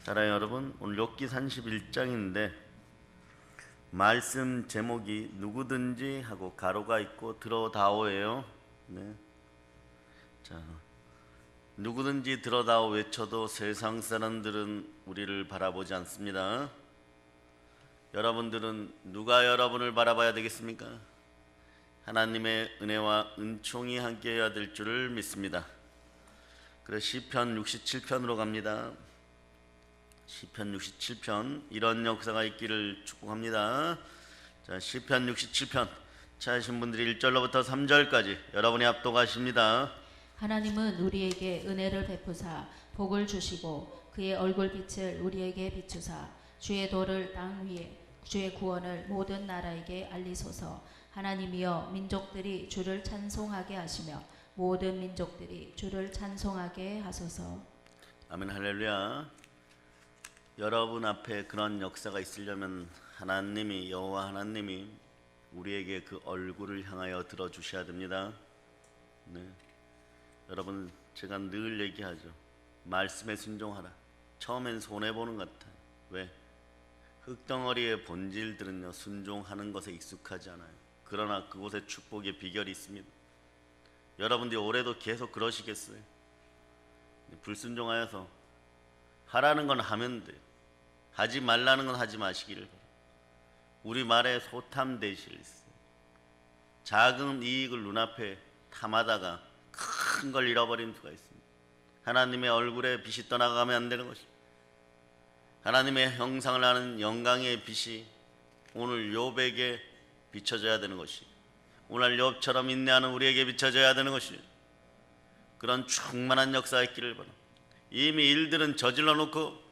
사랑하는 여러분, 오늘 욥기 31장인데 말씀 제목이 누구든지 하고 가로가 있고 들어다오예요. 네. 자, 누구든지 들어다오 외쳐도 세상 사람들은 우리를 바라보지 않습니다. 여러분들은 누가 여러분을 바라봐야 되겠습니까? 하나님의 은혜와 은총이 함께해야 될 줄을 믿습니다. 그래서 시편 67편으로 갑니다. 시편 67편, 이런 역사가 있기를 축복합니다. 자, 시편 67편 찾으신 분들이 1절로부터 3절까지 여러분이 압독하십니다. 하나님은 우리에게 은혜를 베푸사 복을 주시고 그의 얼굴빛을 우리에게 비추사 주의 도를 땅 위에 주의 구원을 모든 나라에게 알리소서. 하나님이여, 민족들이 주를 찬송하게 하시며 모든 민족들이 주를 찬송하게 하소서. 아멘. 할렐루야. 여러분 앞에 그런 역사가 있으려면 하나님이, 여호와 하나님이 우리에게 그 얼굴을 향하여 들어주셔야 됩니다. 네. 여러분, 제가 늘 얘기하죠. 말씀에 순종하라. 처음엔 손해보는 것 같아요. 왜? 흙덩어리의 본질들은요, 순종하는 것에 익숙하지 않아요. 그러나 그곳에 축복의 비결이 있습니다. 여러분들이 올해도 계속 그러시겠어요? 불순종하여서 하라는 건 하면 돼요. 하지 말라는 건 하지 마시기를 바랍니다. 우리 말에 소탐대실 있어요. 작은 이익을 눈앞에 탐하다가 큰 걸 잃어버린 수가 있습니다. 하나님의 얼굴에 빛이 떠나가면 안 되는 것입니다. 하나님의 형상을 아는 영광의 빛이 오늘 욥에게 비춰져야 되는 것이에요. 오늘 욥처럼 인내하는 우리에게 비춰져야 되는 것이에요. 그런 충만한 역사가 있기를 바랍니다. 이미 일들은 저질러 놓고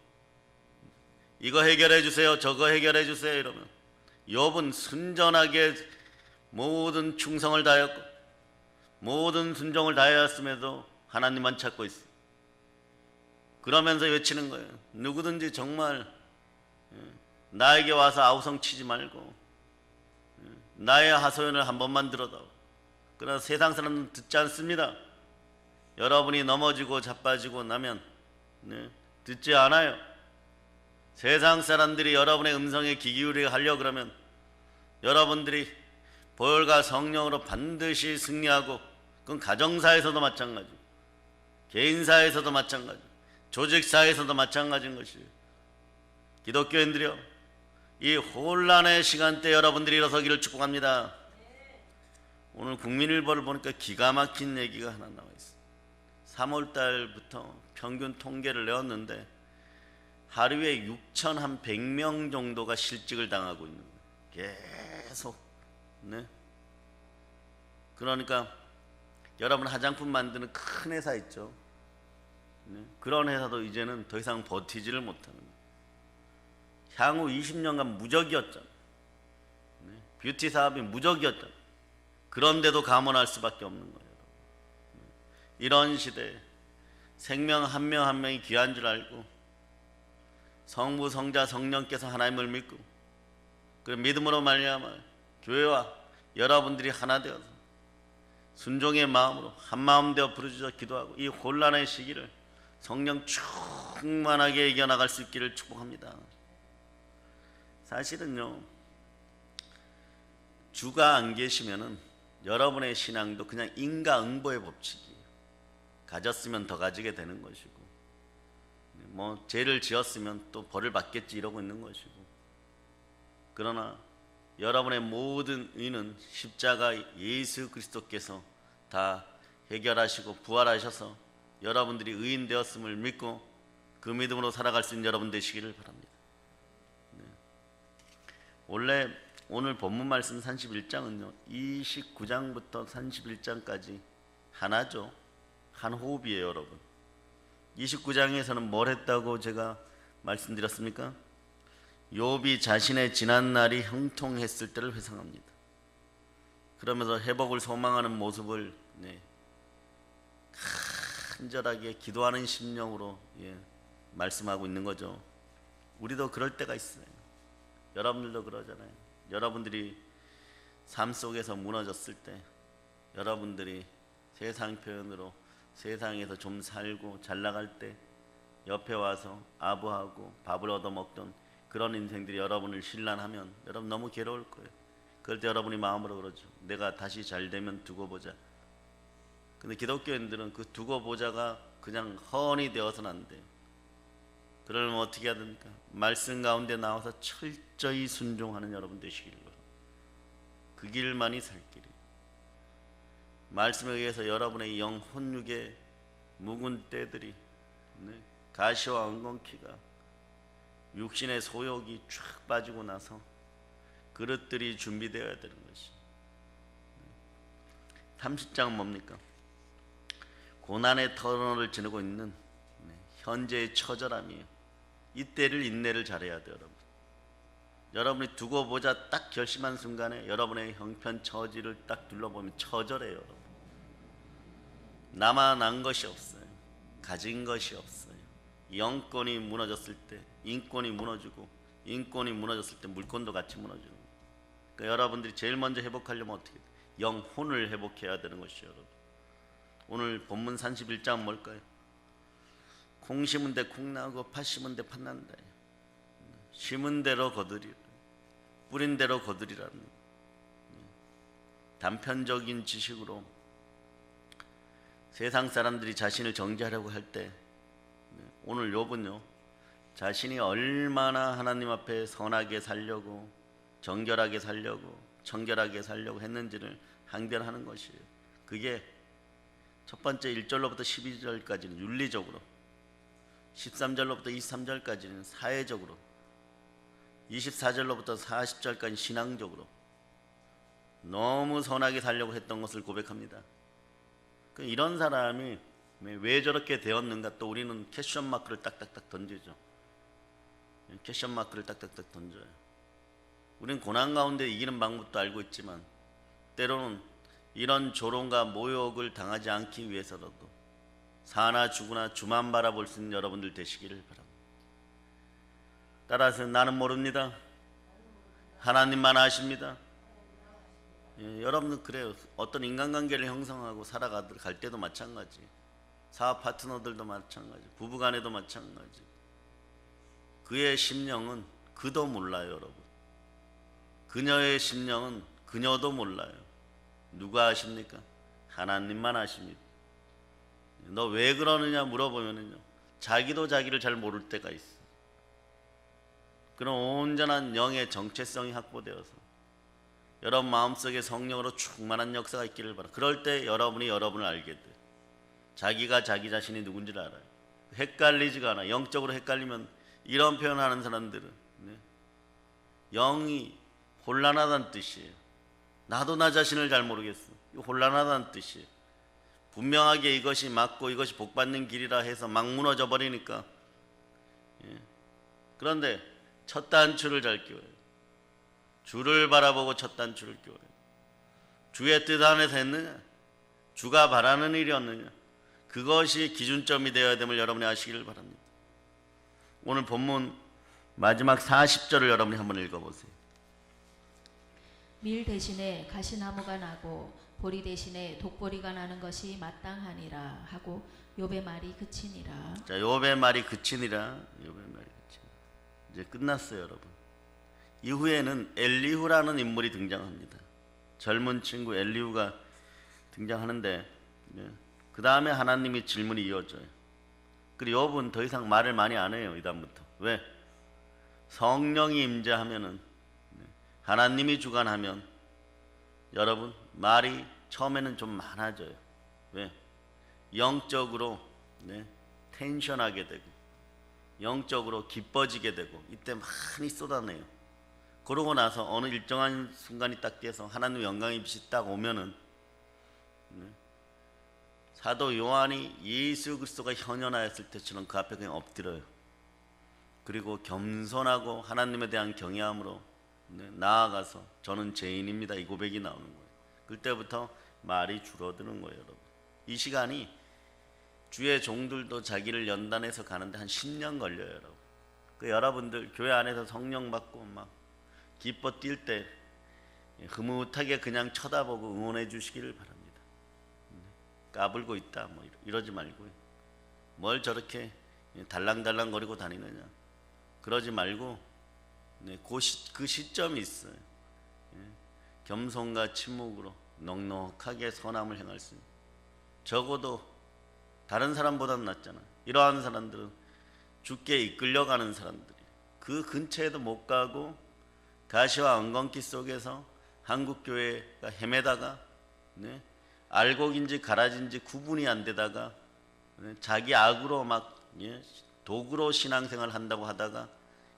이거 해결해 주세요, 저거 해결해 주세요 이러면 욥은 순전하게 모든 충성을 다하였고 모든 순종을 다하였음에도 하나님만 찾고 있어요. 그러면서 외치는 거예요. 누구든지 정말 나에게 와서 아우성 치지 말고 나의 하소연을 한 번만 들어다오. 그러나 세상 사람은 듣지 않습니다. 여러분이 넘어지고 자빠지고 나면 듣지 않아요. 세상 사람들이 여러분의 음성에 귀 기울이게 하려고 그러면 여러분들이 보혈과 성령으로 반드시 승리하고, 그건 가정사에서도 마찬가지고 개인사에서도 마찬가지고 조직사에서도 마찬가지인 것이에요. 기독교인들이요, 이 혼란의 시간대 여러분들이 일어서기를 축복합니다. 오늘 국민일보를 보니까 기가 막힌 얘기가 하나 나와 있어요. 3월달부터 평균 통계를 내었는데 하루에 6,100명 정도가 실직을 당하고 있는 거예요. 계속. 네. 그러니까 여러분 화장품 만드는 큰 회사 있죠. 네. 그런 회사도 이제는 더 이상 버티지를 못하는 거예요. 향후 20년간 무적이었잖아요. 네. 뷰티 사업이 무적이었잖아요. 그런데도 감원할 수밖에 없는 거예요. 네. 이런 시대에 생명 한 명 한 명이 귀한 줄 알고 성부, 성자, 성령께서 하나님을 믿고 그 믿음으로 말미암아 교회와 여러분들이 하나 되어서 순종의 마음으로 한 마음 되어 부르짖어 기도하고 이 혼란의 시기를 성령 충만하게 이겨나갈 수 있기를 축복합니다. 사실은요, 주가 안 계시면은 여러분의 신앙도 그냥 인과응보의 법칙이에요. 가졌으면 더 가지게 되는 것이고, 뭐 죄를 지었으면 또 벌을 받겠지 이러고 있는 것이고, 그러나 여러분의 모든 의는 십자가 예수 그리스도께서 다 해결하시고 부활하셔서 여러분들이 의인 되었음을 믿고 그 믿음으로 살아갈 수 있는 여러분 되시기를 바랍니다. 네. 원래 오늘 본문 말씀 31장은요 29장부터 31장까지 하나죠. 한 호흡이에요. 여러분, 29장에서는 뭘 했다고 제가 말씀드렸습니까? 욥이 자신의 지난 날이 형통했을 때를 회상합니다. 그러면서 회복을 소망하는 모습을 간절하게 기도하는 심령으로 말씀하고 있는 거죠. 우리도 그럴 때가 있어요. 여러분들도 그러잖아요. 여러분들이 삶 속에서 무너졌을 때, 여러분들이 세상 표현으로 세상에서 좀 살고 잘 나갈 때 옆에 와서 아부하고 밥을 얻어먹던 그런 인생들이 여러분을 신란하면 여러분 너무 괴로울 거예요. 그럴 때 여러분이 마음으로 그러죠. 내가 다시 잘 되면 두고 보자. 근데 기독교인들은 그 두고 보자가 그냥 허언이 되어서는 안 돼요. 그러면 어떻게 해야 됩니까? 말씀 가운데 나와서 철저히 순종하는 여러분 되시길 바랍니다. 그 길만이 살 길이에요. 말씀에 의해서 여러분의 영 혼육의 묵은 때들이 가시와 엉겅퀴가 육신의 소욕이 쫙 빠지고 나서 그릇들이 준비되어야 되는 것이. 30장은 뭡니까? 고난의 터널을 지내고 있는 현재의 처절함이에요. 이때를 인내를 잘해야 돼요, 여러분. 여러분이 두고 보자 딱 결심한 순간에 여러분의 형편 처지를 딱 둘러보면 처절해요, 여러분. 남아난 것이 없어요. 가진 것이 없어요. 영권이 무너졌을 때 인권이 무너지고, 인권이 무너졌을 때 물권도 같이 무너지는 거예요. 그러니까 여러분들이 제일 먼저 회복하려면 어떻게 돼요? 영혼을 회복해야 되는 것이죠, 여러분. 오늘 본문 31장은 뭘까요? 콩 심은 데 콩 나고 팥 심은 데 팥 난다. 심은 대로 거두리라. 뿌린 대로 거두리라는 단편적인 지식으로 세상 사람들이 자신을 정죄하려고 할 때 오늘 욥은요, 자신이 얼마나 하나님 앞에 선하게 살려고, 정결하게 살려고, 청결하게 살려고 했는지를 항변하는 것이에요. 그게 첫 번째 1절로부터 12절까지는 윤리적으로, 13절로부터 23절까지는 사회적으로, 24절로부터 40절까지 신앙적으로 너무 선하게 살려고 했던 것을 고백합니다. 이런 사람이 왜 저렇게 되었는가, 또 우리는 퀘션 마크를 딱딱딱 던지죠. 퀘션 마크를 딱딱딱 던져요. 우리는 고난 가운데 이기는 방법도 알고 있지만 때로는 이런 조롱과 모욕을 당하지 않기 위해서라도 사나 죽으나 주만 바라볼 수 있는 여러분들 되시기를 바랍니다. 따라서 나는 모릅니다. 하나님만 아십니다. 여러분은 그래요. 어떤 인간관계를 형성하고 살아갈 때도 마찬가지, 사업 파트너들도 마찬가지, 부부간에도 마찬가지. 그의 심령은 그도 몰라요, 여러분. 그녀의 심령은 그녀도 몰라요. 누가 아십니까? 하나님만 아십니다. 너 왜 그러느냐 물어보면요, 자기도 자기를 잘 모를 때가 있어. 그런 온전한 영의 정체성이 확보되어서 여러분 마음속에 성령으로 충만한 역사가 있기를 바랍니다. 그럴 때 여러분이 여러분을 알게 돼요. 자기가 자기 자신이 누군지를 알아요. 헷갈리지가 않아. 영적으로 헷갈리면 이런 표현하는 사람들은 영이 혼란하다는 뜻이에요. 나도 나 자신을 잘 모르겠어. 혼란하다는 뜻이에요. 분명하게 이것이 맞고 이것이 복받는 길이라 해서 막 무너져 버리니까. 그런데 첫 단추를 잘 끼워요. 주를 바라보고 첫 단추를 끼워요. 주의 뜻 안에서 했느냐, 주가 바라는 일이었느냐, 그것이 기준점이 되어야 됨을 여러분이 아시기를 바랍니다. 오늘 본문 마지막 40절을 여러분이 한번 읽어보세요. 밀 대신에 가시나무가 나고 보리 대신에 독보리가 나는 것이 마땅하니라 하고 욥의 말이 그치니라. 자, 욥의 말이 그치니라. 욥의 말이 그치니라. 이제 끝났어요, 여러분. 이후에는 엘리후라는 인물이 등장합니다. 젊은 친구 엘리후가 등장하는데 그 다음에 하나님이 질문이 이어져요. 그리고 욥은 더 이상 말을 많이 안 해요. 이 다음부터. 왜? 성령이 임재하면은, 하나님이 주관하면 여러분 말이 처음에는 좀 많아져요. 왜? 영적으로 텐션하게 되고 영적으로 기뻐지게 되고 이때 많이 쏟아내요. 그러고 나서 어느 일정한 순간이 딱 돼서 하나님의 영광의 빛이 딱 오면은 사도 요한이 예수 그리스도가 현현하였을 때처럼 그 앞에 그냥 엎드려요. 그리고 겸손하고 하나님에 대한 경외함으로 나아가서 저는 죄인입니다, 이 고백이 나오는 거예요. 그때부터 말이 줄어드는 거예요, 여러분. 이 시간이 주의 종들도 자기를 연단해서 가는데 한 10년 걸려요, 여러분. 그 여러분들 교회 안에서 성령 받고 막 기뻐 뛸 때 흐뭇하게 그냥 쳐다보고 응원해 주시기를 바랍니다. 까불고 있다 뭐 이러지 말고요. 뭘 저렇게 달랑달랑거리고 다니느냐. 그러지 말고 그 시점이 있어요. 겸손과 침묵으로 넉넉하게 선함을 행할 수 있는, 적어도 다른 사람보다는 낫잖아. 이러한 사람들은 주께 이끌려가는 사람들이 그 근처에도 못 가고 가시와 엉겅퀴 속에서 한국교회가 헤매다가 알곡인지 가라지인지 구분이 안 되다가 자기 악으로 막 도구로 신앙생활 한다고 하다가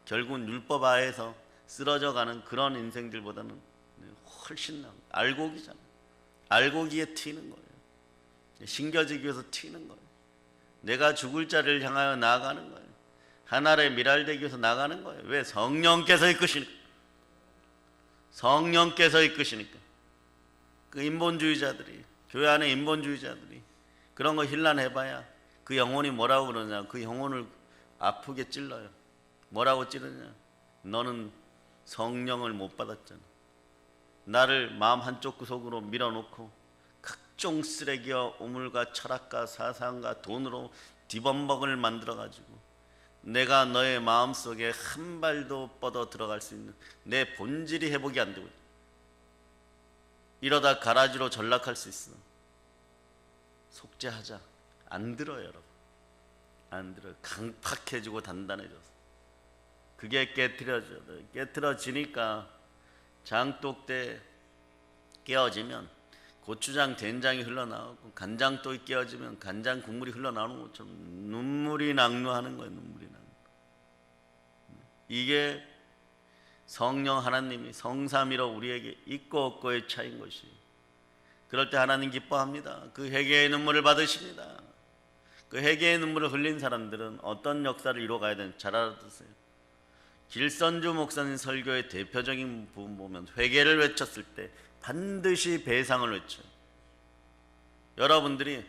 결국은 율법 아에서 쓰러져 가는 그런 인생들보다는 훨씬 나은 알곡이잖아. 알곡이에 튀는 거예요. 신겨지기 위해서 튀는 거예요. 내가 죽을 자를 향하여 나아가는 거예요. 하나님의 미랄되기 위해서 나가는 거예요. 왜? 성령께서 이끄시니까. 성령께서 이끄시니까. 그 인본주의자들이, 교회 안에 인본주의자들이 그런 거 힐난해봐야 그 영혼이 뭐라고 그러냐. 그 영혼을 아프게 찔러요. 뭐라고 찌르냐. 너는 성령을 못 받았잖아. 나를 마음 한쪽 구석으로 밀어놓고 각종 쓰레기와 우물과 철학과 사상과 돈으로 디범벅을 만들어가지고 내가 너의 마음속에 한 발도 뻗어 들어갈 수 있는 내 본질이 회복이 안 되고, 이러다 가라지로 전락할 수 있어. 속죄하자. 안 들어요, 여러분. 안 들어요. 강팍해지고 단단해져서. 그게 깨트려지니까 장독대 깨어지면 고추장 된장이 흘러나오고 간장독이 깨어지면 간장 국물이 흘러나오는 것처럼 눈물이 낭루하는 거예요. 눈물이 낭루. 이게 성령 하나님이 성삼위로 우리에게 있고 없고의 차이인 것이. 그럴 때 하나님 기뻐합니다. 그 회개의 눈물을 받으십니다. 그 회개의 눈물을 흘린 사람들은 어떤 역사를 이뤄가야 되는지 잘 알아두세요. 길선주 목사님 설교의 대표적인 부분 보면 회개를 외쳤을 때 반드시 배상을 외쳐요. 여러분들이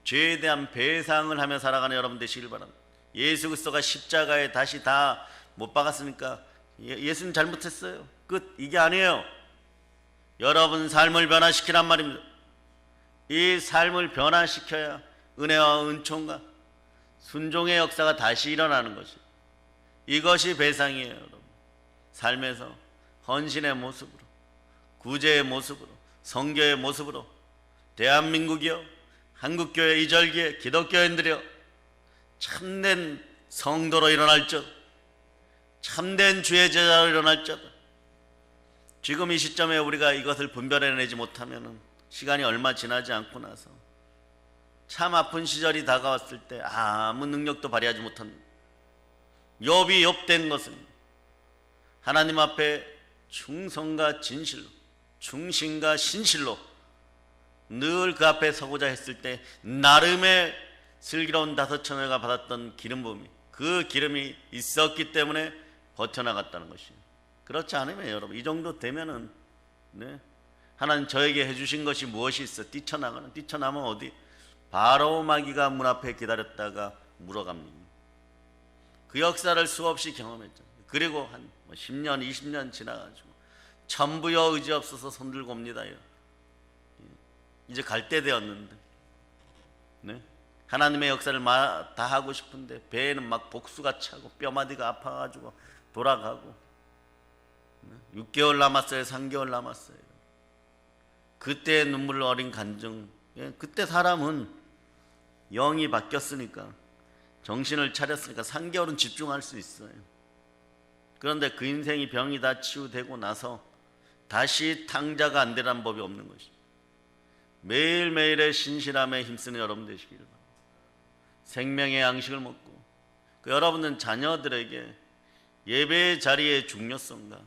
죄에 대한 배상을 하며 살아가는 여러분 되시길 바랍니다. 예수 그리스도가 십자가에 다시 다 못 박았으니까 예수는 잘못했어요. 끝. 이게 아니에요. 여러분 삶을 변화시키란 말입니다. 이 삶을 변화시켜야 은혜와 은총과 순종의 역사가 다시 일어나는 것이에요. 이것이 배상이에요, 여러분. 삶에서 헌신의 모습으로, 구제의 모습으로, 성교의 모습으로 대한민국이요, 한국교회 이절기에 기독교인들이요, 참된 성도로 일어날 것, 참된 주의 제자로 일어날 것. 지금 이 시점에 우리가 이것을 분별해내지 못하면 시간이 얼마 지나지 않고 나서 참 아픈 시절이 다가왔을 때 아무 능력도 발휘하지 못한 욥이 욥된 것은 하나님 앞에 충성과 진실로, 충신과 신실로 늘 그 앞에 서고자 했을 때 나름의 슬기로운 다섯처녀가 받았던 기름 부음이, 그 기름이 있었기 때문에 버텨나갔다는 것이에요. 그렇지 않으면 여러분 이 정도 되면은 하나님 저에게 해주신 것이 무엇이 있어? 뛰쳐나면 어디? 바로 마귀가 문 앞에 기다렸다가 물어갑니다. 그 역사를 수없이 경험했죠. 그리고 한 10년, 20년 지나가지고 천부여 의지 없어서 손들고 옵니다. 이제 갈 때 되었는데 하나님의 역사를 다 하고 싶은데 배에는 막 복수가 차고 뼈마디가 아파가지고 돌아가고 6개월 남았어요. 3개월 남았어요. 그때 눈물 어린 간증. 그때 사람은 영이 바뀌었으니까, 정신을 차렸으니까 3개월은 집중할 수 있어요. 그런데 그 인생이 병이 다 치유되고 나서 다시 탕자가 안 되라는 법이 없는 것입니다. 매일매일의 신실함에 힘쓰는 여러분 되시길 바랍니다. 생명의 양식을 먹고 여러분은 자녀들에게 예배의 자리의 중요성과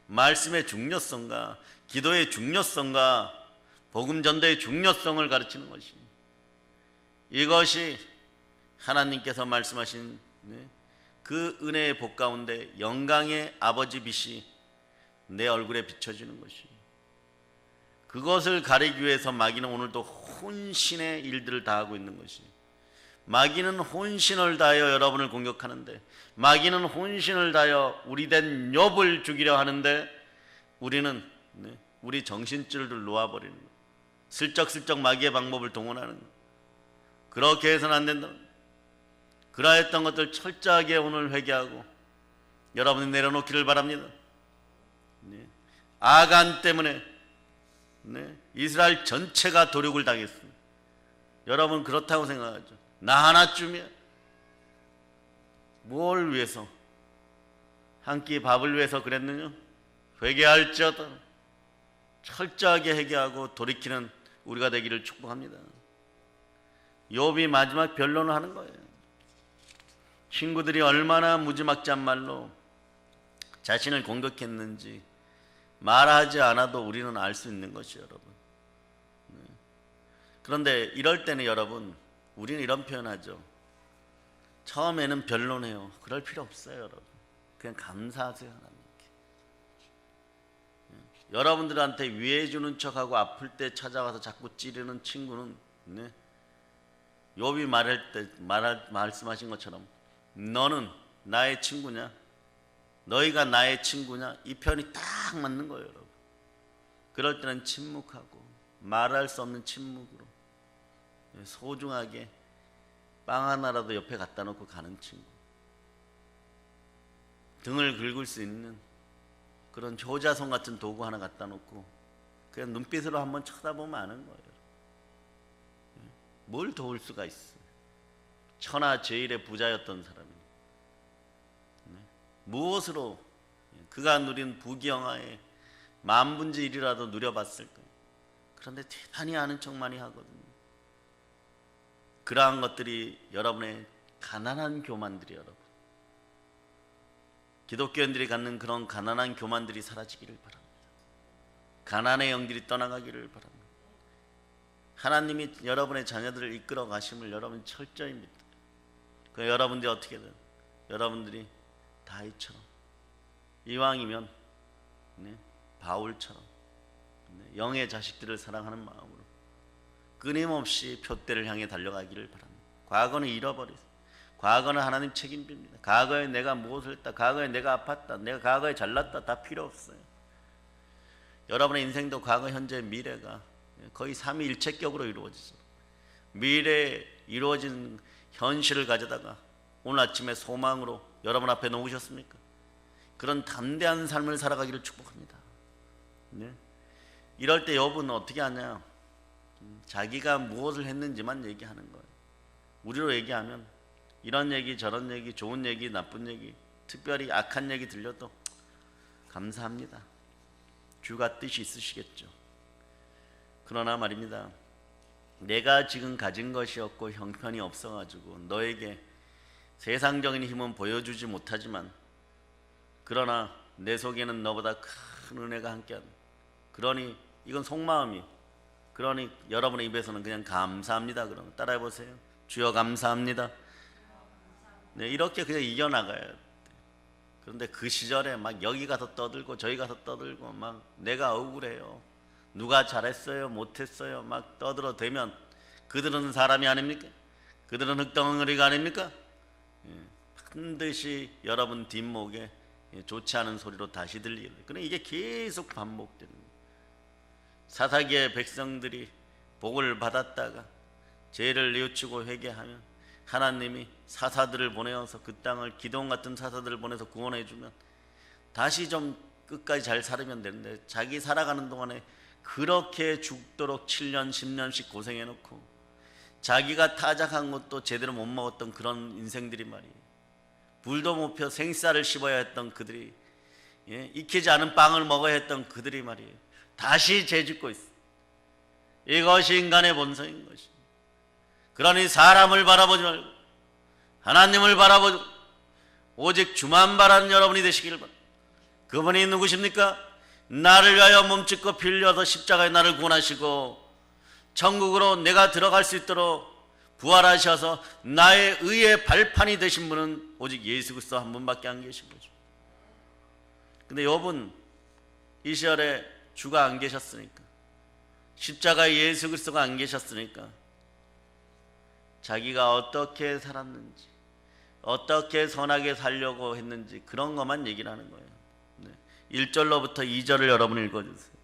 말씀의 중요성과 기도의 중요성과 복음 전도의 중요성을 가르치는 것입니다. 이것이 하나님께서 말씀하신 그 은혜의 복 가운데 영광의 아버지 빛이 내 얼굴에 비춰지는 것입니다. 그것을 가리기 위해서 마귀는 오늘도 혼신의 일들을 다 하고 있는 것입니다. 마귀는 혼신을 다하여 여러분을 공격하는데, 마귀는 혼신을 다하여 우리 된 욥을 죽이려 하는데, 우리는 우리 정신줄을 놓아버리는 거예요. 슬쩍슬쩍 마귀의 방법을 동원하는 거예요. 그렇게 해서는 안 된다. 그러했던 것들 철저하게 오늘 회개하고 여러분이 내려놓기를 바랍니다. 네. 아간 때문에 네. 이스라엘 전체가 도륙을 당했습니다. 여러분 그렇다고 생각하죠. 나 하나쯤이야. 뭘 위해서? 한 끼 밥을 위해서 그랬느냐? 회개할지어다. 철저하게 회개하고 돌이키는 우리가 되기를 축복합니다. 욥이 마지막 변론을 하는 거예요. 친구들이 얼마나 무지막지한 말로 자신을 공격했는지 말하지 않아도 우리는 알 수 있는 것이에요, 여러분. 그런데 이럴 때는 여러분, 우리는 이런 표현하죠. 처음에는 변론해요. 그럴 필요 없어요, 여러분. 그냥 감사하세요, 하나님께. 여러분들한테 위해 주는 척하고 아플 때 찾아와서 자꾸 찌르는 친구는 네? 욥이 말할 때 말씀하신 것처럼 너는 나의 친구냐? 너희가 나의 친구냐? 이 표현이 딱 맞는 거예요, 여러분. 그럴 때는 침묵하고 말할 수 없는 침묵으로 소중하게 빵 하나라도 옆에 갖다 놓고 가는 친구, 등을 긁을 수 있는 그런 효자손 같은 도구 하나 갖다 놓고 그냥 눈빛으로 한번 쳐다보면 아는 거예요. 뭘 도울 수가 있어요. 천하 제일의 부자였던 사람이 무엇으로 그가 누린 부귀영화의 만분의 1이라도 누려봤을까요? 그런데 대단히 아는 척 많이 하거든요. 그러한 것들이 여러분의 가난한 교만들이 여러분, 기독교인들이 갖는 그런 가난한 교만들이 사라지기를 바랍니다. 가난의 영들이 떠나가기를 바랍니다. 하나님이 여러분의 자녀들을 이끌어 가심을 여러분 철저히 믿어요. 그 여러분들이 어떻게든 여러분들이 다윗처럼 이왕이면 네, 바울처럼 네, 영의 자식들을 사랑하는 마음으로 끊임없이 표대를 향해 달려가기를 바랍니다. 과거는 잃어버리세요. 과거는 하나님 책임집니다. 과거에 내가 무엇을 했다, 과거에 내가 아팠다, 내가 과거에 잘났다, 다 필요 없어요. 여러분의 인생도 과거, 현재, 미래가 거의 삼위일체격으로 이루어지죠. 미래에 이루어진 현실을 가져다가 오늘 아침에 소망으로 여러분 앞에 놓으셨습니까? 그런 담대한 삶을 살아가기를 축복합니다. 네? 이럴 때 욥은 어떻게 하냐? 자기가 무엇을 했는지만 얘기하는 거예요. 우리로 얘기하면 이런 얘기 저런 얘기, 좋은 얘기 나쁜 얘기, 특별히 악한 얘기 들려도 감사합니다. 주가 뜻이 있으시겠죠. 그러나 말입니다, 내가 지금 가진 것이 없고 형편이 없어가지고 너에게 세상적인 힘은 보여주지 못하지만 그러나 내 속에는 너보다 큰 은혜가 함께한다. 그러니 이건 속마음이, 그러니 여러분의 입에서는 그냥 감사합니다. 그러면 따라해 보세요. 주여 감사합니다. 네, 이렇게 그냥 이겨나가야 돼. 그런데 그 시절에 막 여기 가서 떠들고 저기 가서 떠들고 막 내가 억울해요, 누가 잘했어요 못했어요 막 떠들어대면 그들은 사람이 아닙니까? 그들은 흙덩어리가 아닙니까? 반드시 여러분 뒷목에 좋지 않은 소리로 다시 들리게 돼요. 그러니까 이게 계속 반복되는 거예요. 사사기의 백성들이 복을 받았다가 죄를 뉘우치고 회개하면 하나님이 사사들을 보내어서 그 땅을 기도원 같은 사사들을 보내서 구원해 주면 다시 좀 끝까지 잘 살면 되는데 자기 살아가는 동안에 그렇게 죽도록 7년 10년씩 고생해 놓고 자기가 타작한 것도 제대로 못 먹었던 그런 인생들이 말이에요. 불도 못 펴 생쌀을 씹어야 했던 그들이, 익히지 않은 빵을 먹어야 했던 그들이 말이에요, 다시 죄짓고 있어. 이것이 인간의 본성인 것이. 그러니 사람을 바라보지 말고 하나님을 바라보고 오직 주만 바라는 여러분이 되시기를 바랍니다. 그분이 누구십니까? 나를 위하여 몸짓고 피 흘려서 십자가에 나를 구원하시고 천국으로 내가 들어갈 수 있도록 부활하셔서 나의 의의 발판이 되신 분은 오직 예수 그리스도 한 분밖에 안 계신 거죠. 근데 욥은 이 시절에 주가 안 계셨으니까, 십자가에 예수 그리스도가 안 계셨으니까 자기가 어떻게 살았는지, 어떻게 선하게 살려고 했는지 그런 것만 얘기를 하는 거예요. 1절로부터 2절을 여러분 읽어주세요.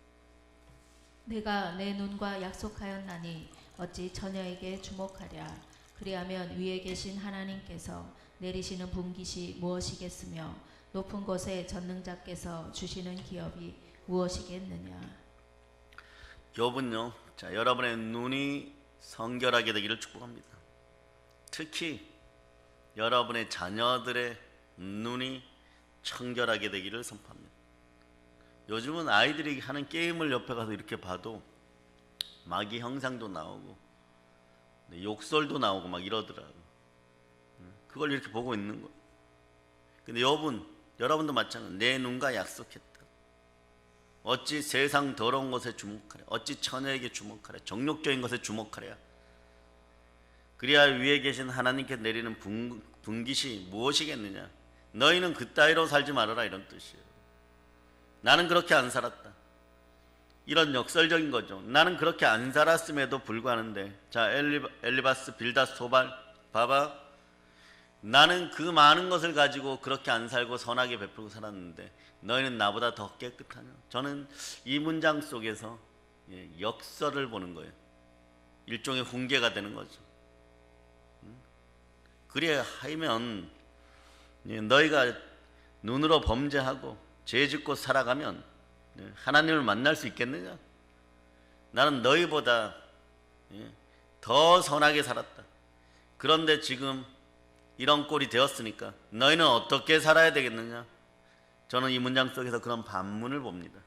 내가 내 눈과 약속하였나니 어찌 처녀에게 주목하랴. 그리하면 위에 계신 하나님께서 내리시는 분깃이 무엇이겠으며 높은 곳에 전능자께서 주시는 기업이 무엇이겠느냐. 욥은요, 자, 여러분의 눈이 성결하게 되기를 축복합니다. 특히 여러분의 자녀들의 눈이 청결하게 되기를 선포합니다. 요즘은 아이들이 하는 게임을 옆에 가서 이렇게 봐도 마귀 형상도 나오고 욕설도 나오고 막 이러더라고요. 그걸 이렇게 보고 있는 거예요. 근데 여러분도 마찬가지로 내 눈과 약속했다. 어찌 세상 더러운 것에 주목하랴. 어찌 처녀에게 주목하랴. 정욕적인 것에 주목하랴. 그리야 위에 계신 하나님께 내리는 분깃이 무엇이겠느냐. 너희는 그따위로 살지 말아라, 이런 뜻이에요. 나는 그렇게 안 살았다. 이런 역설적인 거죠. 나는 그렇게 안 살았음에도 불구하는데, 자, 엘리바스, 빌닷, 소발 봐봐. 나는 그 많은 것을 가지고 그렇게 안 살고 선하게 베풀고 살았는데 너희는 나보다 더 깨끗하냐. 저는 이 문장 속에서 역설을 보는 거예요. 일종의 훈계가 되는 거죠. 그래야 하면 너희가 눈으로 범죄하고 죄짓고 살아가면 하나님을 만날 수 있겠느냐. 나는 너희보다 더 선하게 살았다. 그런데 지금 이런 꼴이 되었으니까 너희는 어떻게 살아야 되겠느냐. 저는 이 문장 속에서 그런 반문을 봅니다.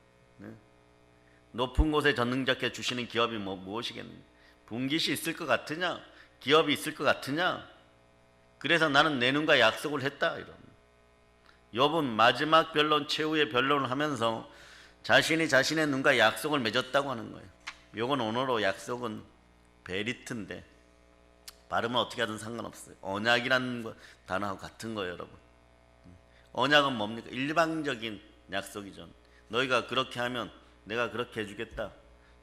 높은 곳에 전능자께 주시는 기업이 무엇이겠느냐. 분깃이 있을 것 같으냐. 기업이 있을 것 같으냐. 그래서 나는 내 눈과 약속을 했다. 이런. 욥은 마지막 변론, 최후의 변론을 하면서 자신이 자신의 눈과 약속을 맺었다고 하는 거예요. 요건 언어로 약속은 베리트인데 발음은 어떻게 하든 상관없어요. 언약이라는 단어하고 같은 거예요, 여러분. 언약은 뭡니까? 일방적인 약속이죠. 너희가 그렇게 하면 내가 그렇게 해주겠다.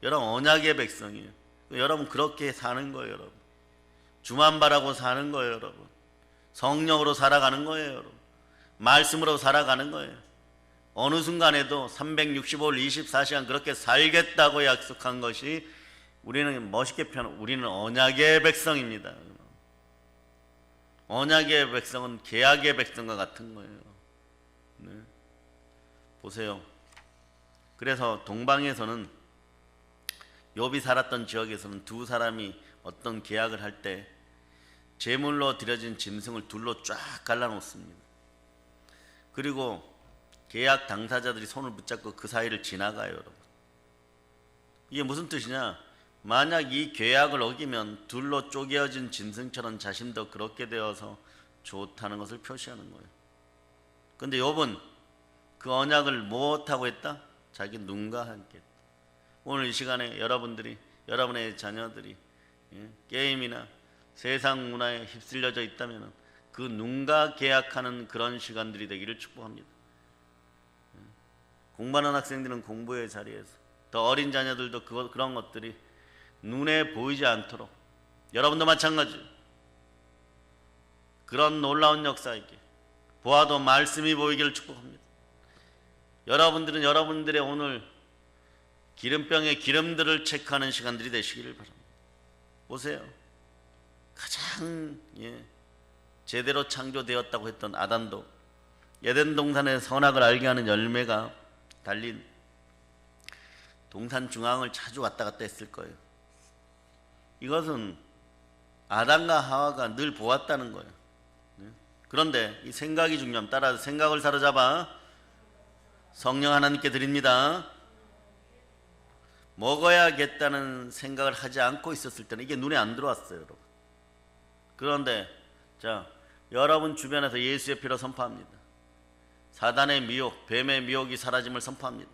여러분, 언약의 백성이에요. 여러분, 그렇게 사는 거예요, 여러분. 주만 바라고 사는 거예요, 여러분. 성령으로 살아가는 거예요, 여러분. 말씀으로 살아가는 거예요. 어느 순간에도 365일 24시간 그렇게 살겠다고 약속한 것이 우리는 멋있게 표현하면 우리는 언약의 백성입니다. 언약의 백성은 계약의 백성과 같은 거예요. 네. 보세요. 그래서 동방에서는 욥이 살았던 지역에서는 두 사람이 어떤 계약을 할 때 제물로 드려진 짐승을 둘로 쫙 갈라놓습니다. 그리고 계약 당사자들이 손을 붙잡고 그 사이를 지나가요, 여러분. 이게 무슨 뜻이냐? 만약 이 계약을 어기면 둘로 쪼개어진 짐승처럼 자신도 그렇게 되어서 좋다는 것을 표시하는 거예요. 근데 욥은 그 언약을 못하고 했다? 자기 눈과 함께 했다. 오늘 이 시간에 여러분의 자녀들이 게임이나 세상 문화에 휩쓸려져 있다면 그 눈과 계약하는 그런 시간들이 되기를 축복합니다. 공부하는 학생들은 공부의 자리에서, 더 어린 자녀들도 그런 것들이 눈에 보이지 않도록, 여러분도 마찬가지 그런 놀라운 역사에게 보아도 말씀이 보이기를 축복합니다. 여러분들은 여러분들의 오늘 기름병의 기름들을 체크하는 시간들이 되시기를 바랍니다. 보세요. 가장 제대로 창조되었다고 했던 아담도 에덴 동산의 선악을 알게 하는 열매가 달린 동산 중앙을 자주 왔다 갔다 했을 거예요. 이것은 아담과 하와가 늘 보았다는 거예요. 그런데 이 생각이 중요합니다. 따라서 생각을 사로잡아 성령 하나님께 드립니다. 먹어야겠다는 생각을 하지 않고 있었을 때는 이게 눈에 안 들어왔어요, 여러분. 그런데 자, 여러분 주변에서 예수의 피로 선포합니다. 사단의 미혹, 뱀의 미혹이 사라짐을 선포합니다.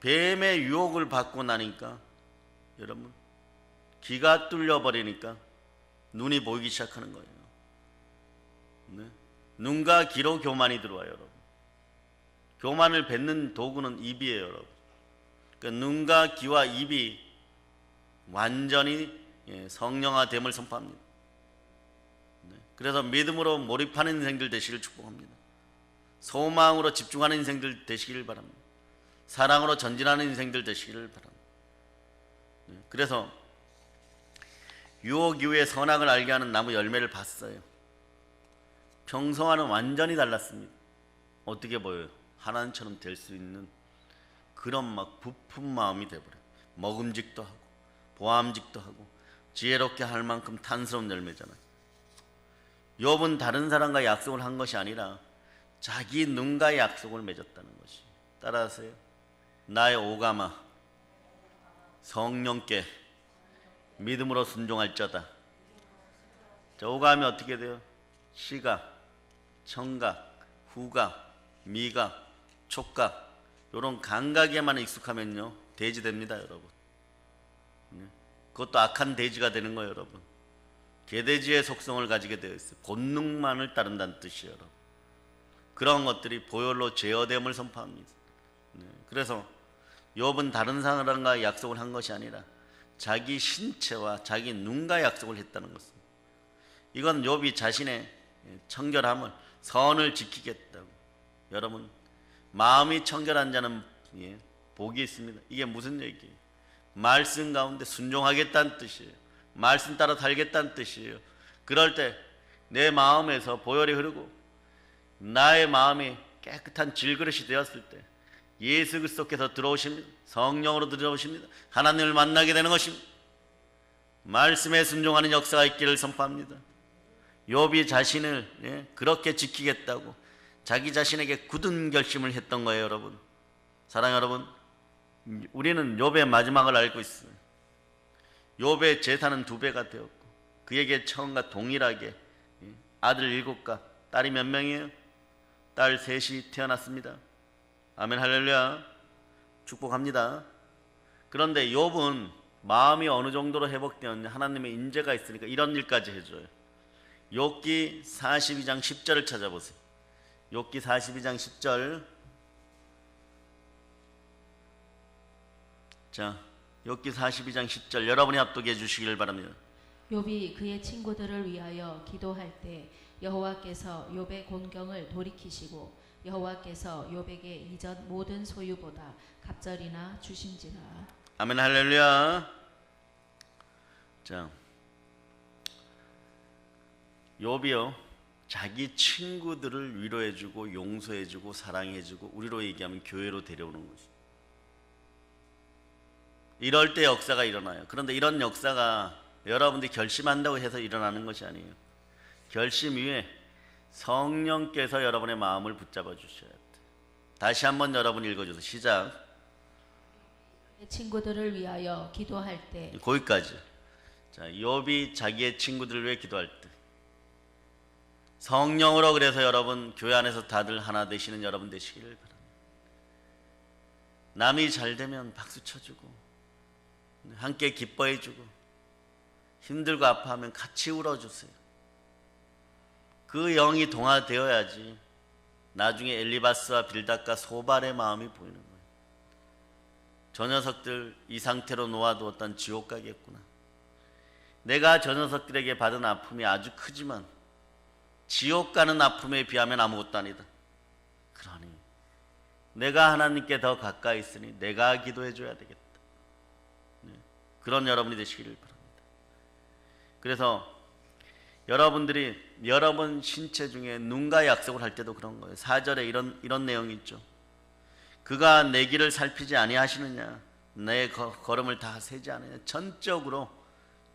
뱀의 유혹을 받고 나니까 여러분 귀가 뚫려버리니까 눈이 보이기 시작하는 거예요. 네? 눈과 귀로 교만이 들어와요, 여러분. 교만을 뱉는 도구는 입이에요, 여러분. 그러니까 눈과 귀와 입이 완전히 성령화됨을 선포합니다. 네? 그래서 믿음으로 몰입하는 인생들 되시길 축복합니다. 소망으로 집중하는 인생들 되시길 바랍니다. 사랑으로 전진하는 인생들 되시기를 바랍니다. 그래서 유혹 이후에 선악을 알게 하는 나무 열매를 봤어요. 평소와는 완전히 달랐습니다. 어떻게 보여요? 하나님처럼 될 수 있는 그런 막 부푼 마음이 돼버려요. 먹음직도 하고 보암직도 하고 지혜롭게 할 만큼 탄스러운 열매잖아요. 욥은 다른 사람과 약속을 한 것이 아니라 자기 눈과 약속을 맺었다는 것이. 따라하세요. 나의 오감아 성령께 믿음으로 순종할자다. 자, 오감이 어떻게 돼요? 시각, 청각, 후각, 미각, 촉각 이런 감각에만 익숙하면요 돼지 됩니다, 여러분. 그것도 악한 돼지가 되는 거예요, 여러분. 개돼지의 속성을 가지게 되어 있어요. 본능만을 따른다는 뜻이에요, 여러분. 그런 것들이 보혈로 제어됨을 선포합니다. 그래서 욥은 다른 사람과 약속을 한 것이 아니라 자기 신체와 자기 눈과 약속을 했다는 것입니다. 이건 욥이 자신의 청결함을, 선을 지키겠다고. 여러분, 마음이 청결한 자는 복이 있습니다. 이게 무슨 얘기예요? 말씀 가운데 순종하겠다는 뜻이에요. 말씀 따라 살겠다는 뜻이에요. 그럴 때 내 마음에서 보혈이 흐르고 나의 마음이 깨끗한 질그릇이 되었을 때 예수 그리스도께서 들어오십니다. 성령으로 들어오십니다. 하나님을 만나게 되는 것입니다. 말씀에 순종하는 역사가 있기를 선포합니다. 욥이 자신을 그렇게 지키겠다고 자기 자신에게 굳은 결심을 했던 거예요, 여러분. 사랑하는 여러분, 우리는 욥의 마지막을 알고 있어요. 욥의 재산은 2배가 되었고 그에게 처음과 동일하게 아들 7과 딸이 몇 명이에요? 딸 3이 태어났습니다. 아멘, 할렐루야. 축복합니다. 그런데 욥은 마음이 어느 정도로 회복되었냐, 하나님의 인재가 있으니까 이런 일까지 해줘요. 욥기 42장 10절을 찾아보세요. 욥기 42장 10절. 자, 욥기 42장 10절 여러분이 합독해 주시길 바랍니다. 욥이 그의 친구들을 위하여 기도할 때 여호와께서 욥의 곤경을 돌이키시고 여호와께서 욥에게 이전 모든 소유보다 갑절이나 주신지라. 아멘, 할렐루야. 자, 욥이요 자기 친구들을 위로해주고 용서해주고 사랑해주고 우리로 얘기하면 교회로 데려오는 것이. 이럴 때 역사가 일어나요. 그런데 이런 역사가 여러분들이 결심한다고 해서 일어나는 것이 아니에요. 결심 위에 성령께서 여러분의 마음을 붙잡아 주셔야 돼요. 다시 한번 여러분 읽어주세요. 시작. 친구들을 위하여 기도할 때. 거기까지. 자, 욥이 자기의 친구들을 위해 기도할 때 성령으로, 그래서 여러분 교회 안에서 다들 하나 되시는 여러분 되시기를 바랍니다. 남이 잘 되면 박수 쳐주고 함께 기뻐해주고 힘들고 아파하면 같이 울어주세요. 그 영이 동화되어야지 나중에 엘리바스와 빌닷과 소발의 마음이 보이는 거예요. 저 녀석들 이 상태로 놓아두었던 지옥 가겠구나. 내가 저 녀석들에게 받은 아픔이 아주 크지만 지옥 가는 아픔에 비하면 아무것도 아니다. 그러니 내가 하나님께 더 가까이 있으니 내가 기도해 줘야 되겠다. 그런 여러분이 되시기를 바랍니다. 그래서 여러분들이 여러분 신체 중에 눈과 약속을 할 때도 그런 거예요. 4절에 이런 내용이 있죠. 그가 내 길을 살피지 아니하시느냐, 내 걸음을 다 세지 않느냐. 전적으로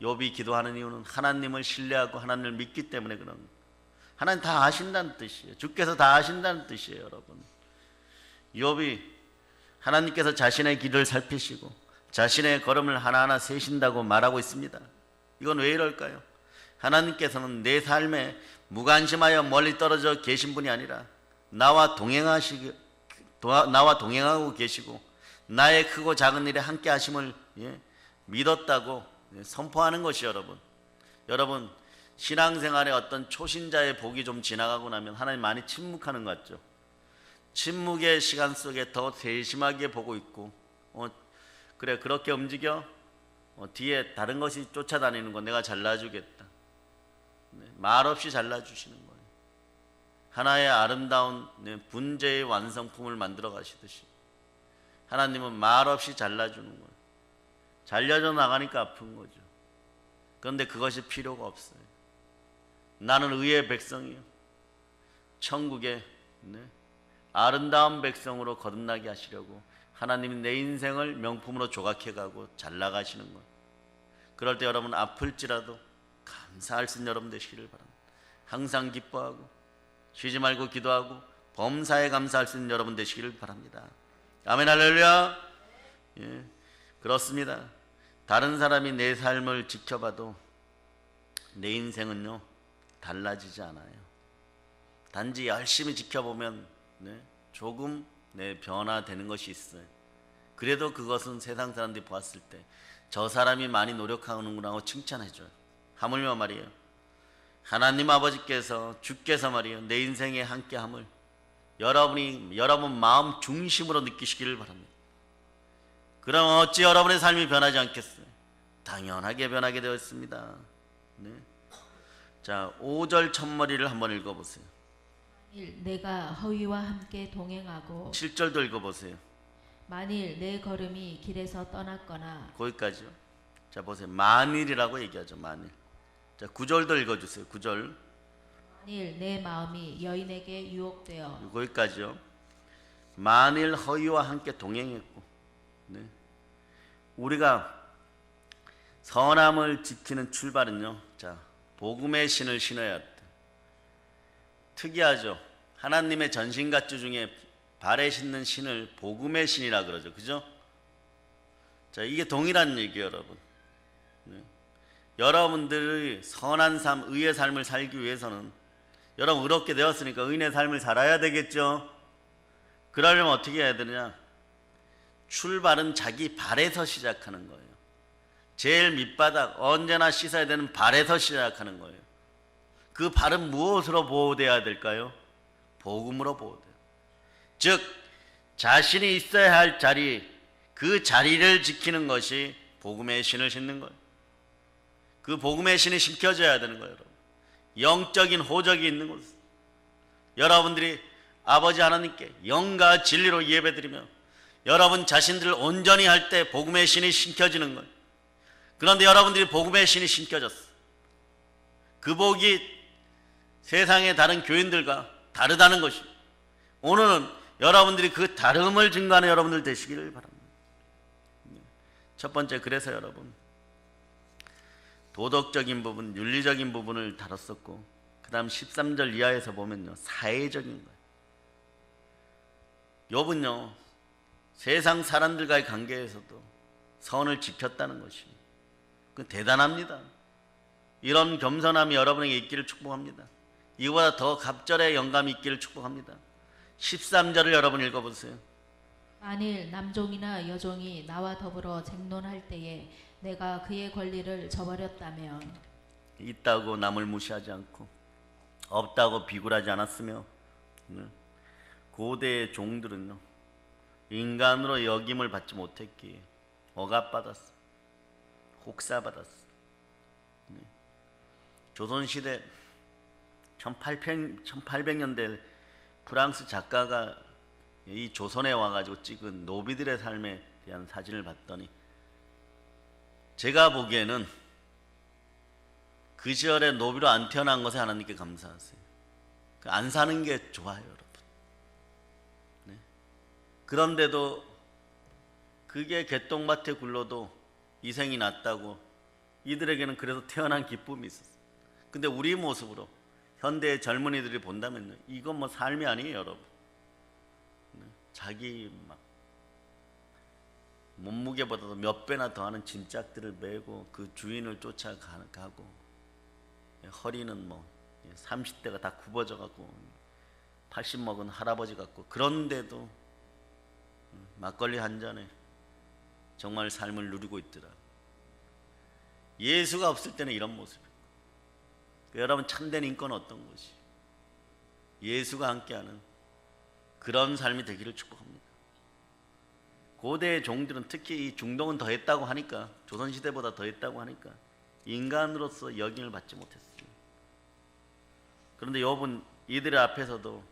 욥이 기도하는 이유는 하나님을 신뢰하고 하나님을 믿기 때문에 그런 거예요. 하나님 다 아신다는 뜻이에요. 주께서 다 아신다는 뜻이에요, 여러분. 욥이 하나님께서 자신의 길을 살피시고 자신의 걸음을 하나하나 세신다고 말하고 있습니다. 이건 왜 이럴까요? 하나님께서는 내 삶에 무관심하여 멀리 떨어져 계신 분이 아니라 나와 동행하고 계시고 나의 크고 작은 일에 함께 하심을 믿었다고 선포하는 것이 여러분 신앙생활에 어떤 초신자의 복이 좀 지나가고 나면 하나님 많이 침묵하는 것 같죠. 침묵의 시간 속에 더 세심하게 보고 있고 그래 그렇게 움직여 뒤에 다른 것이 쫓아다니는 거 내가 잘라주겠다. 말없이 잘라주시는 거예요. 하나의 아름다운 분재의 완성품을 만들어 가시듯이 하나님은 말없이 잘라주는 거예요. 잘려져 나가니까 아픈 거죠. 그런데 그것이 필요가 없어요. 나는 의의 백성이요, 천국의 아름다운 백성으로 거듭나게 하시려고 하나님이 내 인생을 명품으로 조각해가고 잘 나가시는 것. 그럴 때 여러분 아플지라도 감사할 수 있는 여러분 되시기를 바랍니다. 항상 기뻐하고 쉬지 말고 기도하고 범사에 감사할 수 있는 여러분 되시기를 바랍니다. 아멘 할렐루야. 예, 그렇습니다. 다른 사람이 내 삶을 지켜봐도 내 인생은요 달라지지 않아요. 단지 열심히 지켜보면 조금 변화되는 것이 있어요. 그래도 그것은 세상 사람들이 보았을 때 저 사람이 많이 노력하는구나 하고 칭찬해줘요. 하물며 말이에요, 하나님 아버지께서 주께서 말이에요 내 인생에 함께함을 여러분 마음 중심으로 느끼시기를 바랍니다. 그럼 어찌 여러분의 삶이 변하지 않겠어요? 당연하게 변하게 되어 있습니다. 자, 5절 첫머리를 한번 읽어보세요. 만일 내가 허위와 함께 동행하고 7절도 읽어보세요. 만일 내 걸음이 길에서 떠났거나 거기까지요. 자, 보세요. 만일이라고 얘기하죠. 만일. 자, 9절도 읽어주세요. 9절. 만일 내 마음이 여인에게 유혹되어 거기까지요. 만일 허위와 함께 동행했고, 우리가 선함을 지키는 출발은요, 자, 복음의 신을 신어야 돼. 특이하죠. 하나님의 전신갑주 중에 발에 신는 신을 복음의 신이라 그러죠. 그죠? 자, 이게 동일한 얘기예요, 여러분. 여러분들의 선한 삶, 의의 삶을 살기 위해서는 여러분 의롭게 되었으니까 의인의 삶을 살아야 되겠죠. 그러려면 어떻게 해야 되느냐? 출발은 자기 발에서 시작하는 거예요. 제일 밑바닥, 언제나 씻어야 되는 발에서 시작하는 거예요. 그 발은 무엇으로 보호되어야 될까요? 복음으로 보호돼요. 즉 자신이 있어야 할 자리, 그 자리를 지키는 것이 복음의 신을 신는 거예요. 그 복음의 신이 신겨져야 되는 거예요. 여러분. 영적인 호적이 있는 곳, 여러분들이 아버지 하나님께 영과 진리로 예배드리며 여러분 자신들을 온전히 할 때 복음의 신이 신겨지는 거예요. 그런데 여러분들이 복음의 신이 신겨졌어. 그 복이 세상의 다른 교인들과 다르다는 것이, 오늘은 여러분들이 그 다름을 증거하는 여러분들 되시기를 바랍니다. 첫 번째, 그래서 여러분 도덕적인 부분, 윤리적인 부분을 다뤘었고, 그 다음 13절 이하에서 보면요 사회적인 거예요. 욥은요 세상 사람들과의 관계에서도 선을 지켰다는 것이 그 대단합니다. 이런 겸손함이 여러분에게 있기를 축복합니다. 이보다 더 갑절의 영감이 있기를 축복합니다. 13절을 여러분 읽어보세요. 만일 남종이나 여종이 나와 더불어 쟁론할 때에 내가 그의 권리를 저버렸다면, 있다고 남을 무시하지 않고 없다고 비굴하지 않았으며, 고대의 종들은요 인간으로 여김을 받지 못했기에 억압받았어, 혹사받았어. 조선시대 1800년대 프랑스 작가가 이 조선에 와가지고 찍은 노비들의 삶에 대한 사진을 봤더니 제가 보기에는 그 시절에 노비로 안 태어난 것에 하나님께 감사하세요. 안 사는 게 좋아요, 여러분. 그런데도 그게 개똥밭에 굴러도 이생이 낫다고 이들에게는 그래서 태어난 기쁨이 있었어요. 근데 우리 모습으로 현대의 젊은이들이 본다면요, 이건 뭐 삶이 아니에요, 여러분. 자기 막 몸무게보다도 몇 배나 더하는 짐짝들을 메고 그 주인을 쫓아가고, 허리는 뭐 30대가 다 굽어져 갖고 80 먹은 할아버지 같고, 그런데도 막걸리 한 잔에 정말 삶을 누리고 있더라. 예수가 없을 때는 이런 모습이고, 여러분 참된 인권은 어떤 것이? 예수가 함께하는 그런 삶이 되기를 축복합니다. 고대의 종들은 특히 이 중동은 더했다고 하니까, 조선시대보다 더했다고 하니까 인간으로서 여김을 받지 못했어요. 그런데 욥은 이들의 앞에서도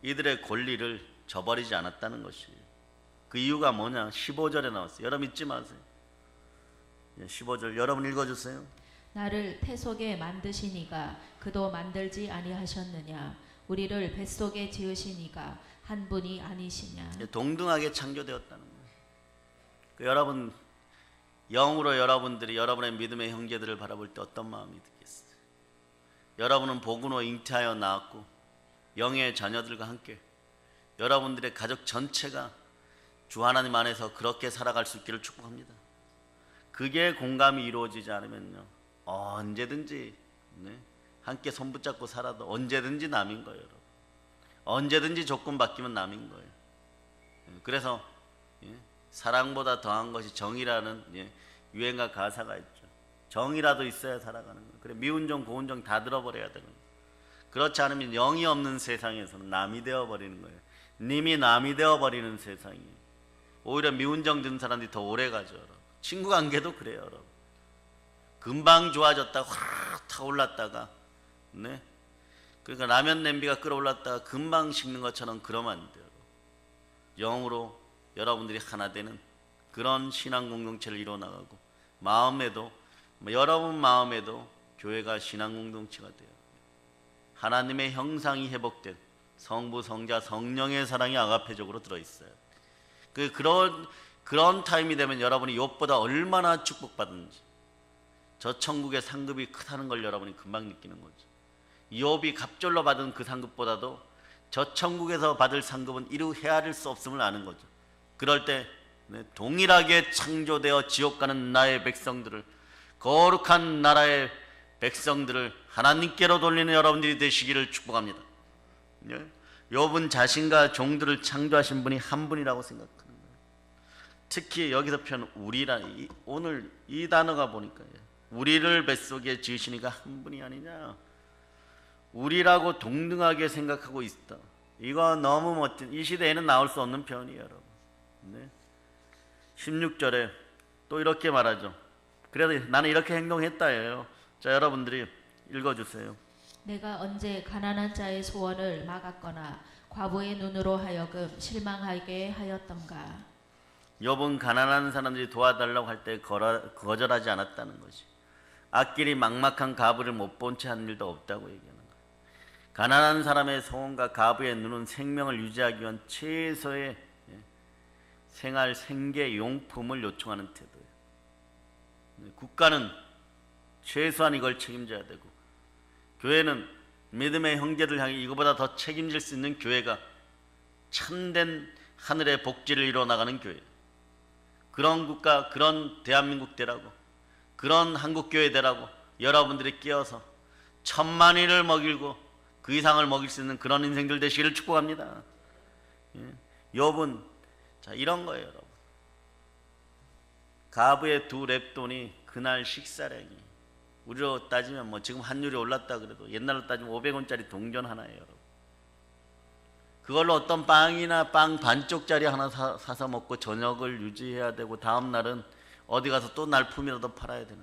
이들의 권리를 저버리지 않았다는 것이, 그 이유가 뭐냐? 15절에 나왔어요. 여러분 잊지 마세요. 15절 여러분 읽어주세요. 나를 태속에 만드시니가 그도 만들지 아니하셨느냐. 우리를 뱃속에 지으시니가 한 분이 아니시냐. 동등하게 창조되었다는 거예요. 여러분 영으로 여러분들이 여러분의 믿음의 형제들을 바라볼 때 어떤 마음이 들겠어요? 여러분은 복으로 잉태하여 낳았고 영의 자녀들과 함께 여러분들의 가족 전체가 주 하나님 안에서 그렇게 살아갈 수 있기를 축복합니다. 그게 공감이 이루어지지 않으면요 언제든지 함께 손 붙잡고 살아도 언제든지 남인 거예요. 여러분. 언제든지 조건 바뀌면 남인 거예요. 그래서 사랑보다 더한 것이 정이라는 유행가 가사가 있죠. 정이라도 있어야 살아가는 거예요. 그래 미운 정 고운 정 다 들어버려야 되는 거예요. 그렇지 않으면 영이 없는 세상에서는 남이 되어버리는 거예요. 님이 남이 되어버리는 세상이에요. 오히려 미운 정 든 사람들이 더 오래 가죠. 여러분. 친구 관계도 그래요. 여러분. 금방 좋아졌다가 확 타올랐다가 그러니까 라면 냄비가 끓어올랐다가 금방 식는 것처럼 그러면 안 돼요. 영으로 여러분들이 하나 되는 그런 신앙 공동체를 이뤄나가고 마음에도 여러분 마음에도 교회가 신앙 공동체가 돼요. 하나님의 형상이 회복된 성부, 성자, 성령의 사랑이 아가페적으로 들어있어요. 그런 타임이 되면 여러분이 욥보다 얼마나 축복받은지 저 천국의 상급이 크다는 걸 여러분이 금방 느끼는 거죠. 욥이 갑절로 받은 그 상급보다도 저 천국에서 받을 상급은 이루 헤아릴 수 없음을 아는 거죠. 그럴 때 동일하게 창조되어 지옥 가는 나의 백성들을 거룩한 나라의 백성들을 하나님께로 돌리는 여러분들이 되시기를 축복합니다. 욥은 자신과 종들을 창조하신 분이 한 분이라고 생각하는 거예요. 특히 여기서 표현 우리라 오늘 이 단어가 보니까 우리를 뱃속에 지으시니까 한 분이 아니냐. 우리라고 동등하게 생각하고 있다. 이거 너무 멋진 이 시대에는 나올 수 없는 표현이에요. 여러분. 16절에 또 이렇게 말하죠. 그래도 나는 이렇게 행동했다예요. 자 여러분들이 읽어주세요. 내가 언제 가난한 자의 소원을 막았거나 과부의 눈으로 하여금 실망하게 하였던가. 욥은 가난한 사람들이 도와달라고 할 때 거절하지 않았다는 것이 앞길이 막막한 가부를 못 본 채 한 일도 없다고 얘기하는 거예요. 가난한 사람의 소원과 가부의 눈은 생명을 유지하기 위한 최소의 생활 생계 용품을 요청하는 태도예요. 국가는 최소한 이걸 책임져야 되고 교회는 믿음의 형제들 향해 이거보다 더 책임질 수 있는 교회가 참된 하늘의 복지를 이뤄나가는 교회, 그런 국가, 그런 대한민국 되라고, 그런 한국교회 되라고 여러분들이 끼어서 천만인을 먹이고 그 이상을 먹일 수 있는 그런 인생들 되시기를 축복합니다. 욥은 자 이런 거예요. 여러분. 가부의 두 랩돈이 그날 식사량이 우리로 따지면 뭐 지금 환율이 올랐다 그래도 옛날로 따지면 500원짜리 동전 하나예요. 여러분. 그걸로 어떤 빵이나 빵 반쪽짜리 하나 사서 먹고 저녁을 유지해야 되고 다음 날은 어디 가서 또 날품이라도 팔아야 되는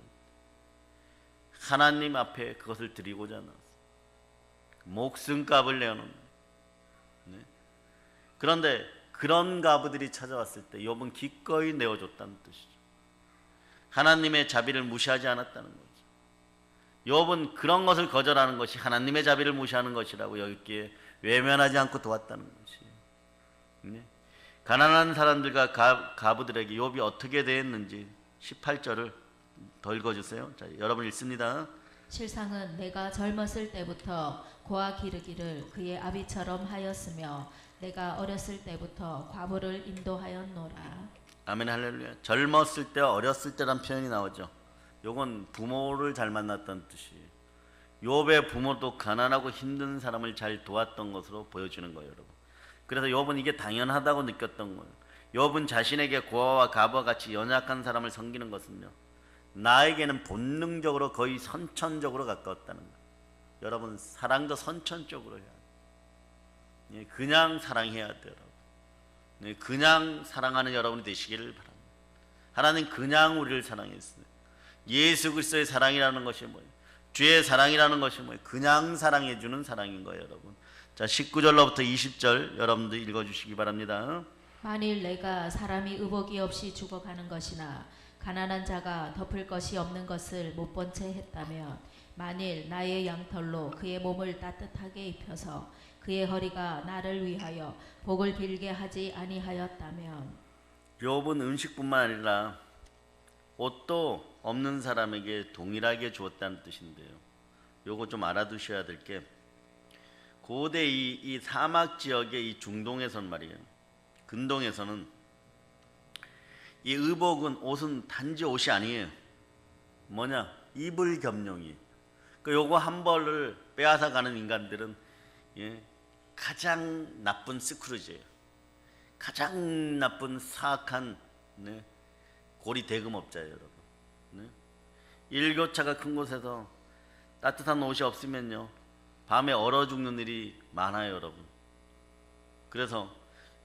하나님 앞에 그것을 드리고자 나왔어요. 목숨값을 내어놓는 거예요. 그런데 그런 가부들이 찾아왔을 때 욥은 기꺼이 내어줬다는 뜻이죠. 하나님의 자비를 무시하지 않았다는 거죠. 욥은 그런 것을 거절하는 것이 하나님의 자비를 무시하는 것이라고 여기에 외면하지 않고 도왔다는 것이에요. 가난한 사람들과 가부들에게 욥이 어떻게 대했는지 18절을 더 읽어주세요. 자, 여러분 읽습니다. 실상은 내가 젊었을 때부터 고아 기르기를 그의 아비처럼 하였으며 내가 어렸을 때부터 과부를 인도하였노라. 아멘 할렐루야. 젊었을 때 어렸을 때란 표현이 나오죠. 요건 부모를 잘 만났다는 뜻이에요. 욥의 부모도 가난하고 힘든 사람을 잘 도왔던 것으로 보여주는 거예요. 여러분. 그래서 욥은 이게 당연하다고 느꼈던 거예요. 욥은 자신에게 고아와 가부와 같이 연약한 사람을 섬기는 것은요, 나에게는 본능적으로 거의 선천적으로 가까웠다는 거예요. 여러분 사랑도 선천적으로 해야 돼요. 그냥 사랑해야 돼요. 여러분. 그냥 사랑하는 여러분이 되시기를 바랍니다. 하나님 그냥 우리를 사랑했어요. 예수 그리스도의 사랑이라는 것이 뭐예요? 주의 사랑이라는 것이 뭐예요? 그냥 사랑해 주는 사랑인 거예요. 여러분. 자 19절로부터 20절 여러분들 읽어주시기 바랍니다. 만일 내가 사람이 의복이 없이 죽어가는 것이나 가난한 자가 덮을 것이 없는 것을 못 본 채 했다면 만일 나의 양털로 그의 몸을 따뜻하게 입혀서 그의 허리가 나를 위하여 복을 빌게 하지 아니하였다면 욥은 음식뿐만 아니라 옷도 없는 사람에게 동일하게 주었다는 뜻인데요. 요거 좀 알아두셔야 될 게 고대 이 사막 지역의 이 중동에서는 말이에요. 근동에서는 이 의복은 옷은 단지 옷이 아니에요. 뭐냐? 입을 겸용이. 그 요거 한 벌을 빼앗아 가는 인간들은 가장 나쁜 스크루지예요. 가장 나쁜 사악한 고리 대금업자예요, 여러분. 일교차가 큰 곳에서 따뜻한 옷이 없으면요 밤에 얼어 죽는 일이 많아요, 여러분. 그래서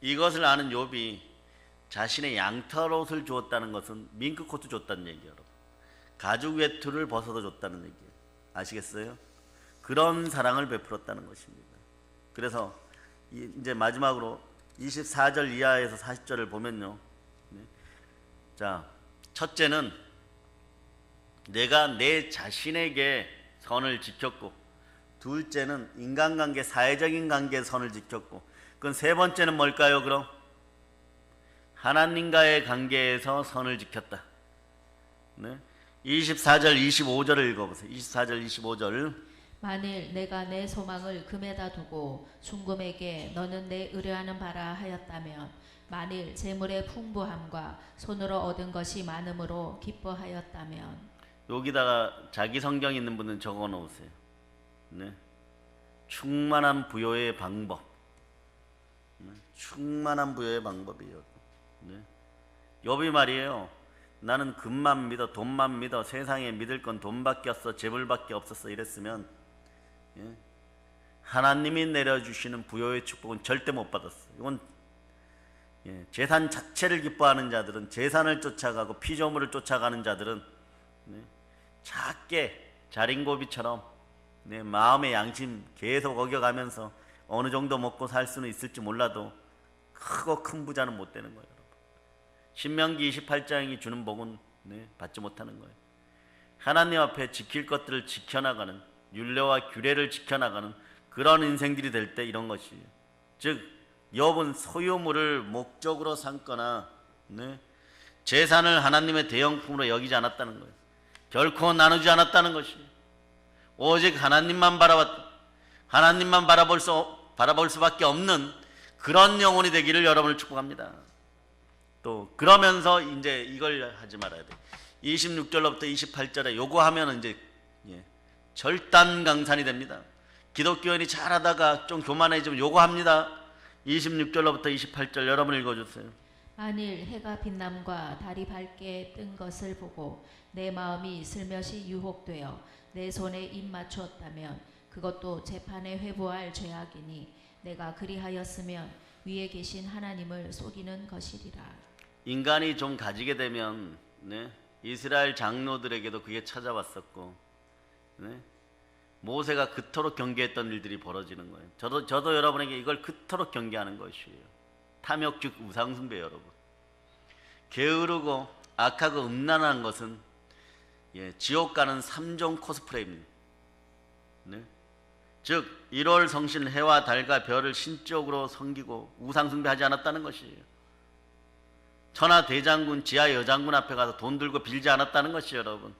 이것을 아는 욥이 자신의 양털 옷을 주었다는 것은 밍크코트 줬다는 얘기예요, 여러분. 가죽 외투를 벗어서 줬다는 얘기예요. 아시겠어요? 그런 사랑을 베풀었다는 것입니다. 그래서 이제 마지막으로 24절 이하에서 40절을 보면요. 자, 첫째는 내가 내 자신에게 선을 지켰고, 둘째는 인간관계, 사회적인 관계에 선을 지켰고, 그건 세 번째는 뭘까요? 그럼 하나님과의 관계에서 선을 지켰다. 24절, 25절을 읽어보세요. 24절, 25절. 만일 내가 내 소망을 금에다 두고 순금에게 너는 내 의뢰하는 바라 하였다면 만일 재물의 풍부함과 손으로 얻은 것이 많음으로 기뻐하였다면 여기다가 자기 성경 있는 분은 적어 놓으세요. 충만한 부여의 방법. 충만한 부여의 방법이에요. 욥이 말이에요. 나는 금만 믿어, 돈만 믿어, 세상에 믿을 건 돈밖에 없어, 재물밖에 없었어 이랬으면 하나님이 내려주시는 부여의 축복은 절대 못 받았어. 이건 재산 자체를 기뻐하는 자들은, 재산을 쫓아가고 피조물을 쫓아가는 자들은 작게 자린고비처럼 마음의 양심 계속 어겨가면서 어느 정도 먹고 살 수는 있을지 몰라도 크고 큰 부자는 못 되는 거예요. 신명기 28장이 주는 복은 받지 못하는 거예요. 하나님 앞에 지킬 것들을 지켜나가는, 율례와 규례를 지켜나가는 그런 인생들이 될 때 이런 것이에요. 즉 욥은 소유물을 목적으로 삼거나 재산을 하나님의 대형품으로 여기지 않았다는 거예요. 결코 나누지 않았다는 것이에요. 오직 하나님만 바라봤다. 하나님만 바라볼 수밖에 없는 그런 영혼이 되기를 여러분을 축복합니다. 또 그러면서 이제 이걸 하지 말아야 돼. 26절로부터 28절에 요거하면 이제 절단강산이 됩니다. 기독교인이 잘하다가 좀 교만해지면 요거합니다. 26절로부터 28절 여러분 읽어주세요. 만일 해가 빛남과 달이 밝게 뜬 것을 보고 내 마음이 슬며시 유혹되어 내 손에 입 맞추었다면 그것도 재판에 회부할 죄악이니 내가 그리하였으면 위에 계신 하나님을 속이는 것이리라. 인간이 좀 가지게 되면 이스라엘 장로들에게도 그게 찾아왔었고 모세가 그토록 경계했던 일들이 벌어지는 거예요. 저도 여러분에게 이걸 그토록 경계하는 것이에요. 탐욕 즉 우상숭배 여러분. 게으르고 악하고 음란한 것은 지옥 가는 3종 코스프레입니다. 즉 1월 성신 해와 달과 별을 신적으로 섬기고 우상숭배하지 않았다는 것이에요. 천하 대장군 지하 여장군 앞에 가서 돈 들고 빌지 않았다는 것이에요. 여러분,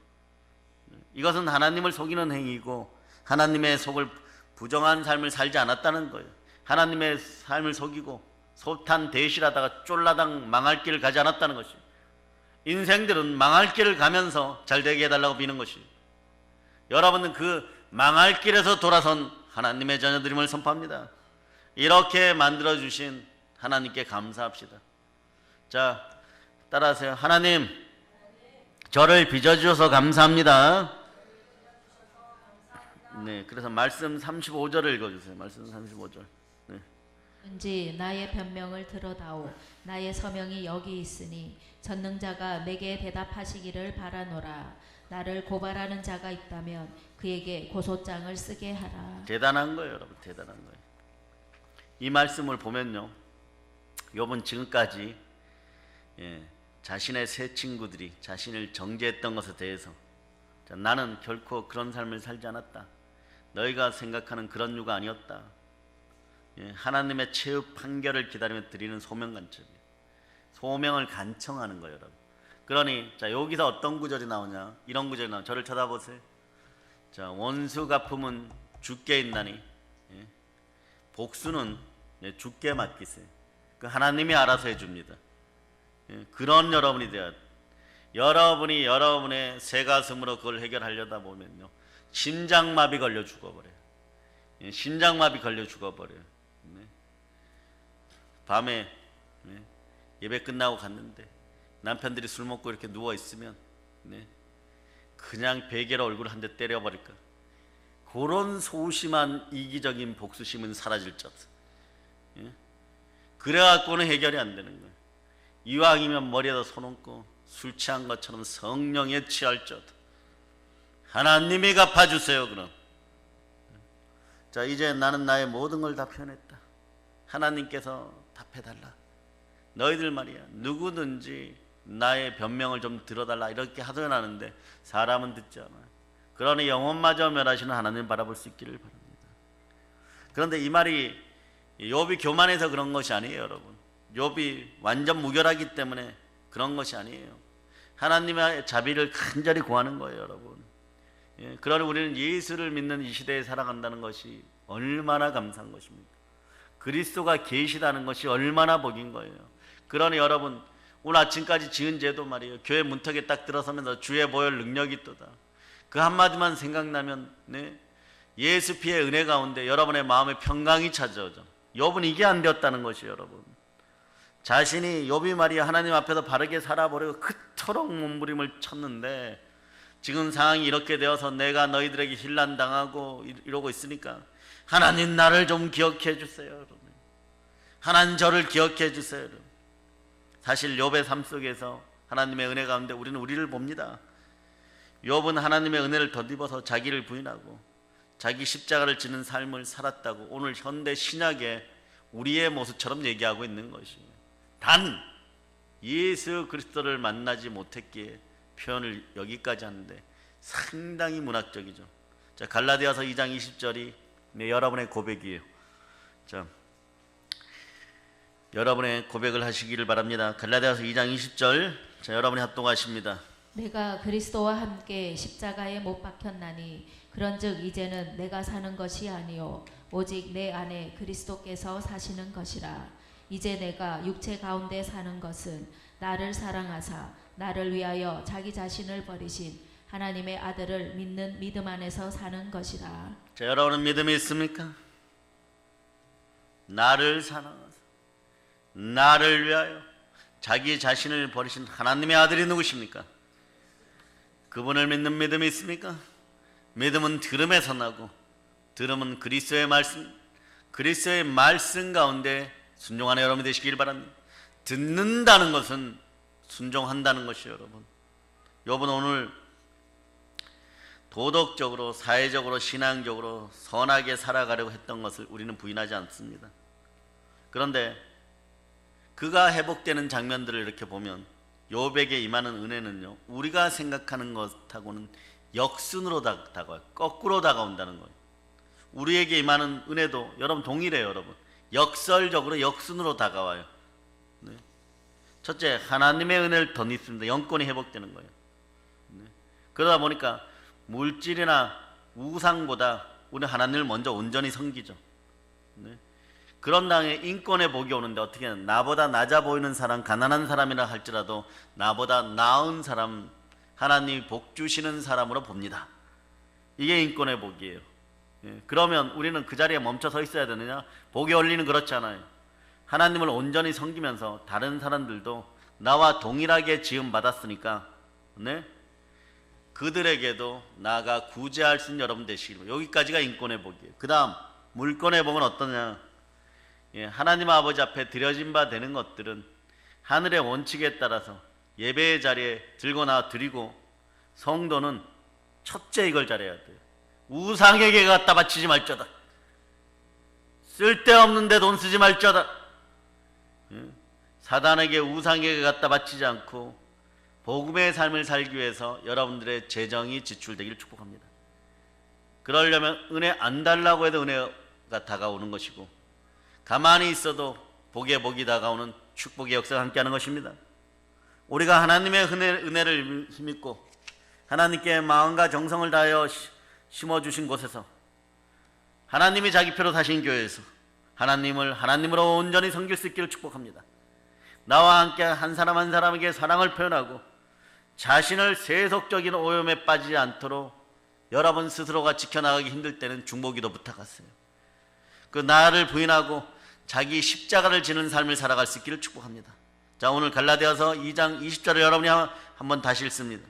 이것은 하나님을 속이는 행위고 하나님의 속을 부정한 삶을 살지 않았다는 거예요. 하나님의 삶을 속이고 소탄 대실하다가 쫄라당 망할 길을 가지 않았다는 것이에요. 인생들은 망할 길을 가면서 잘 되게 해달라고 비는 것이에요. 여러분은 그 망할 길에서 돌아선 하나님의 자녀들임을 선포합니다. 이렇게 만들어주신 하나님께 감사합시다. 자, 따라하세요. 하나님, 저를 빚어주셔서 감사합니다. 네, 그래서 말씀 35절을 읽어주세요. 말씀 35절. 왠지 나의 변명을 들어다오. 나의 서명이 여기 있으니 전능자가 내게 대답하시기를 바라노라. 나를 고발하는 자가 있다면 그에게 고소장을 쓰게 하라. 대단한 거예요, 여러분. 대단한 거예요. 이 말씀을 보면요, 욥은 지금까지 자신의 새 친구들이 자신을 정죄했던 것에 대해서 자, 나는 결코 그런 삶을 살지 않았다. 너희가 생각하는 그런 유가 아니었다. 예, 하나님의 최후 판결을 기다리며 드리는 소명간청이에요. 소명을 간청하는 거예요, 여러분. 그러니 자, 여기서 어떤 구절이 나오냐? 이런 구절이 나오냐? 저를 쳐다보세요. 자, 원수 갚음은 주께 있나니 예, 복수는 예, 주께 맡기세요. 그 하나님이 알아서 해줍니다. 예, 그런 여러분이 되어야 돼요. 여러분이 여러분의 새 가슴으로 그걸 해결하려다 보면요, 심장마비 걸려 죽어버려요. 예, 심장마비 걸려 죽어버려요. 네. 밤에 네, 예배 끝나고 갔는데 남편들이 술 먹고 이렇게 누워 있으면 네, 그냥 베개로 얼굴 한 대 때려버릴까. 그런 소심한 이기적인 복수심은 사라질 줄 없어. 예? 그래갖고는 해결이 안 되는 거예요. 이왕이면 머리에다 손 얹고 술 취한 것처럼 성령에 취할지어다. 하나님이 갚아주세요. 그럼 자, 이제 나는 나의 모든 걸 다 표현했다. 하나님께서 답해달라. 너희들 말이야, 누구든지 나의 변명을 좀 들어달라 이렇게 하소연하는데 사람은 듣지 않아요. 그러니 영혼마저 멸하시는 하나님을 바라볼 수 있기를 바랍니다. 그런데 이 말이 욥이 교만해서 그런 것이 아니에요, 여러분. 욥이 완전 무결하기 때문에 그런 것이 아니에요. 하나님의 자비를 간절히 구하는 거예요, 여러분. 예, 그러니 우리는 예수를 믿는 이 시대에 살아간다는 것이 얼마나 감사한 것입니까? 그리스도가 계시다는 것이 얼마나 복인 거예요. 그러니 여러분, 오늘 아침까지 지은 죄도 말이에요, 교회 문턱에 딱 들어서면서 주의 보혈 능력이 있도다, 그 한마디만 생각나면 네, 예수 피의 은혜 가운데 여러분의 마음에 평강이 찾아오죠. 욥은 이게 안 되었다는 것이에요, 여러분. 자신이 욥이 말이야 하나님 앞에서 바르게 살아보려고 그토록 몸부림을 쳤는데 지금 상황이 이렇게 되어서 내가 너희들에게 힐난당하고 이러고 있으니까 하나님 나를 좀 기억해 주세요, 여러분. 하나님 저를 기억해 주세요, 여러분. 사실 욥의 삶 속에서 하나님의 은혜 가운데 우리는 우리를 봅니다. 욥은 하나님의 은혜를 덧입어서 자기를 부인하고 자기 십자가를 지는 삶을 살았다고 오늘 현대 신약에 우리의 모습처럼 얘기하고 있는 것이에요. 단 예수 그리스도를 만나지 못했기에 표현을 여기까지 하는데 상당히 문학적이죠. 자, 갈라디아서 2장 20절이 네, 여러분의 고백이에요. 자, 여러분의 고백을 하시기를 바랍니다. 갈라디아서 2장 20절. 자, 여러분이 합동하십니다. 내가 그리스도와 함께 십자가에 못 박혔나니 그런즉 이제는 내가 사는 것이 아니요 오직 내 안에 그리스도께서 사시는 것이라. 이제 내가 육체 가운데 사는 것은 나를 사랑하사 나를 위하여 자기 자신을 버리신 하나님의 아들을 믿는 믿음 안에서 사는 것이라. 자, 여러분은 믿음이 있습니까? 나를 사랑하사 나를 위하여 자기 자신을 버리신 하나님의 아들이 누구십니까? 그분을 믿는 믿음이 있습니까? 믿음은 들음에서 나고 들음은 그리스도의 말씀, 그리스도의 말씀 가운데 순종하는 여러분이 되시길 바랍니다. 듣는다는 것은 순종한다는 것이에요, 여러분. 욥은 오늘 도덕적으로, 사회적으로, 신앙적으로 선하게 살아가려고 했던 것을 우리는 부인하지 않습니다. 그런데 그가 회복되는 장면들을 이렇게 보면 욥에게 임하는 은혜는요, 우리가 생각하는 것하고는 역순으로 다가와요. 거꾸로 다가온다는 거예요. 우리에게 임하는 은혜도 여러분 동일해요, 여러분. 역설적으로 역순으로 다가와요. 네. 첫째, 하나님의 은혜를 덧입습니다. 영권이 회복되는 거예요. 네. 그러다 보니까 물질이나 우상보다 우리 하나님을 먼저 온전히 섬기죠. 네. 그런 다음에 인권의 복이 오는데 어떻게 하냐, 나보다 낮아 보이는 사람, 가난한 사람이라 할지라도 나보다 나은 사람, 하나님이 복 주시는 사람으로 봅니다. 이게 인권의 복이에요. 예, 그러면 우리는 그 자리에 멈춰 서 있어야 되느냐? 복의 원리는 그렇잖아요. 하나님을 온전히 섬기면서 다른 사람들도 나와 동일하게 지음 받았으니까 네? 그들에게도 나아가 구제할 수 있는 여러분 되시길. 여기까지가 인권의 복이에요. 그 다음 물권의 복은 어떠냐? 예, 하나님 아버지 앞에 드려진 바 되는 것들은 하늘의 원칙에 따라서 예배의 자리에 들고 나와 드리고, 성도는 첫째 이걸 잘해야 돼요. 우상에게 갖다 바치지 말자다. 쓸데없는데 돈 쓰지 말자다. 사단에게 우상에게 갖다 바치지 않고 복음의 삶을 살기 위해서 여러분들의 재정이 지출되기를 축복합니다. 그러려면 은혜 안 달라고 해도 은혜가 다가오는 것이고, 가만히 있어도 복에 복이 다가오는 축복의 역사가 함께하는 것입니다. 우리가 하나님의 은혜를 힘입고 하나님께 마음과 정성을 다하여 심어주신 곳에서, 하나님이 자기 표로 사신 교회에서 하나님을 하나님으로 온전히 섬길 수 있기를 축복합니다. 나와 함께 한 사람 한 사람에게 사랑을 표현하고 자신을 세속적인 오염에 빠지지 않도록 여러분 스스로가 지켜나가기 힘들 때는 중보기도 부탁하세요. 그 나를 부인하고 자기 십자가를 지는 삶을 살아갈 수 있기를 축복합니다. 자, 오늘 갈라디아서 2장 20절을 여러분이 한번 다시 읽습니다.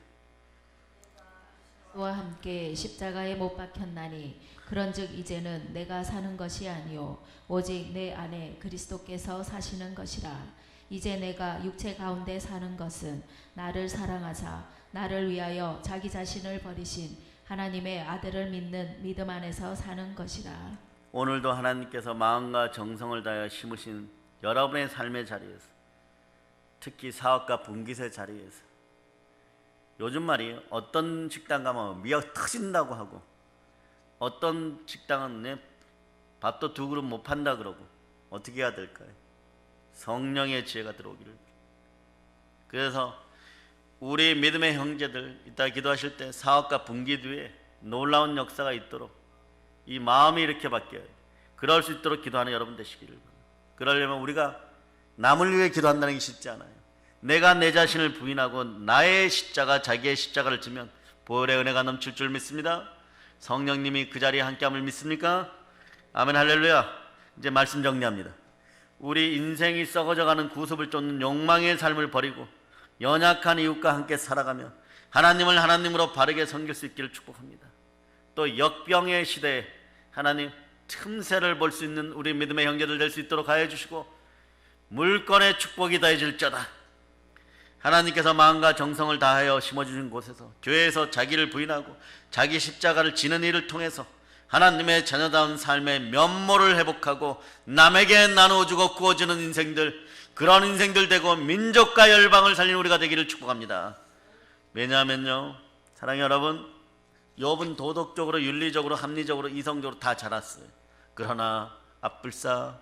와 함께 십자가에 못 박혔나니 그런즉 이제는 내가 사는 것이 아니요 오직 내 안에 그리스도께서 사시는 것이라. 이제 내가 육체 가운데 사는 것은 나를 사랑하사 나를 위하여 자기 자신을 버리신 하나님의 아들을 믿는 믿음 안에서 사는 것이라. 오늘도 하나님께서 마음과 정성을 다하여 심으신 여러분의 삶의 자리에서, 특히 사업가 분기세 자리에서, 요즘 말이에요, 어떤 식당 가면 미역 터진다고 하고, 어떤 식당은 밥도 두 그릇 못 판다 그러고, 어떻게 해야 될까요? 성령의 지혜가 들어오기를. 그래서 우리 믿음의 형제들, 이따 기도하실 때 사업가 분기 뒤에 놀라운 역사가 있도록 이 마음이 이렇게 바뀌어요. 그럴 수 있도록 기도하는 여러분 되시기를 바랍니다. 그러려면 우리가 남을 위해 기도한다는 게 쉽지 않아요. 내가 내 자신을 부인하고 나의 십자가, 자기의 십자가를 지면 보혈의 은혜가 넘칠 줄 믿습니다. 성령님이 그 자리에 함께함을 믿습니까? 아멘, 할렐루야. 이제 말씀 정리합니다. 우리 인생이 썩어져가는 구습을 쫓는 욕망의 삶을 버리고 연약한 이웃과 함께 살아가며 하나님을 하나님으로 바르게 섬길 수 있기를 축복합니다. 또 역병의 시대에 하나님 틈새를 볼 수 있는 우리 믿음의 형제들 될 수 있도록 하여 주시고, 물건의 축복이 더해질지어다. 하나님께서 마음과 정성을 다하여 심어주신 곳에서, 교회에서 자기를 부인하고 자기 십자가를 지는 일을 통해서 하나님의 자녀다운 삶의 면모를 회복하고 남에게 나누어주고 구워주는 인생들, 그런 인생들 되고 민족과 열방을 살리는 우리가 되기를 축복합니다. 왜냐하면요, 사랑하는 여러분, 욥은 도덕적으로, 윤리적으로, 합리적으로, 이성적으로 다 자랐어요. 그러나 앞불사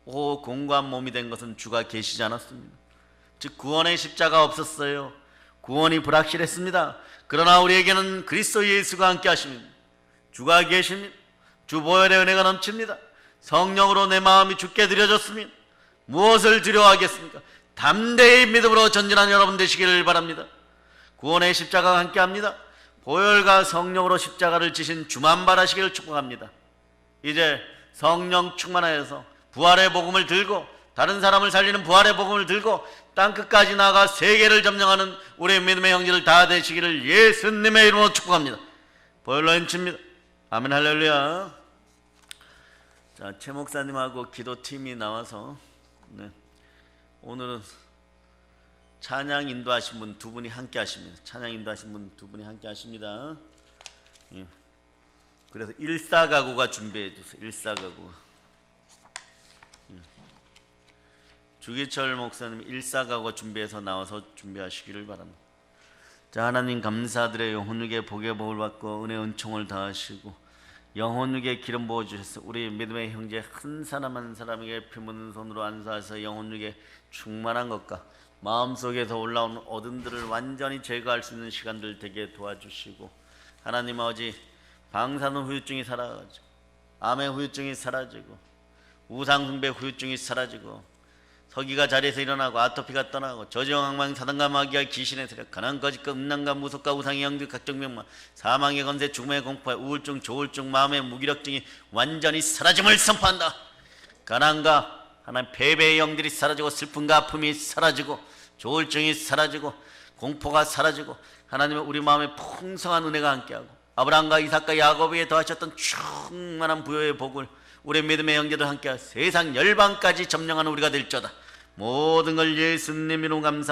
공고한 몸이 된 것은 주가 계시지 않았습니다. 즉 구원의 십자가 없었어요. 구원이 불확실했습니다. 그러나 우리에게는 그리스도 예수가 함께 하십니다. 주가 계십니다. 주 보혈의 은혜가 넘칩니다. 성령으로 내 마음이 주께 드려졌습니다. 무엇을 두려워하겠습니까? 담대히 믿음으로 전진하는 여러분 되시기를 바랍니다. 구원의 십자가가 함께합니다. 보혈과 성령으로 십자가를 지신 주만 바라시기를 축복합니다. 이제 성령 충만하여서 부활의 복음을 들고, 다른 사람을 살리는 부활의 복음을 들고 땅끝까지 나아가 세계를 점령하는 우리 믿음의 형제들 다 되시기를 예수님의 이름으로 축복합니다. 보혈로 힘칩니다. 아멘, 할렐루야. 자, 최 목사님하고 기도팀이 나와서 오늘은 찬양 인도하신 분 두 분이 함께 하십니다. 찬양 인도하신 분 두 분이 함께 하십니다. 예. 그래서 일사가구가 준비해 주세요. 일사가구. 주기철 목사님 일사가구가 준비해서 나와서 준비하시기를 바랍니다. 자, 하나님 감사드려요. 영혼에게 복의 복을 받고 은혜 은총을 다하시고 영혼에게 기름 부어 주셔서 우리 믿음의 형제 한 사람 한 사람에게 피 묻은 손으로 안수하셔서 영혼에게 충만한 것과 마음속에서 올라오는 어둠들을 완전히 제거할 수 있는 시간들 되게 도와주시고, 하나님 아버지 방사능 후유증이 사라지고 암의 후유증이 사라지고 우상 숭배 후유증이 사라지고 서기가 자리에서 일어나고 아토피가 떠나고 저지형 항망 사단과 마귀와 귀신의 세력, 가난 거짓과 음란과 무속과 우상의 영들 각종 병마, 사망의 검세, 죽음의 공포, 우울증, 조울증, 마음의 무기력증이 완전히 사라짐을 선포한다. 가난과 하나님 패배의 영들이 사라지고 슬픔과 아픔이 사라지고 조울증이 사라지고 공포가 사라지고 하나님의 우리 마음에 풍성한 은혜가 함께하고 아브라함과 이삭과 야곱에게 더하셨던 충만한 부여의 복을 우리 믿음의 형제들 함께하여 세상 열방까지 점령하는 우리가 될지어다. 모든 걸 예수님 이름 감사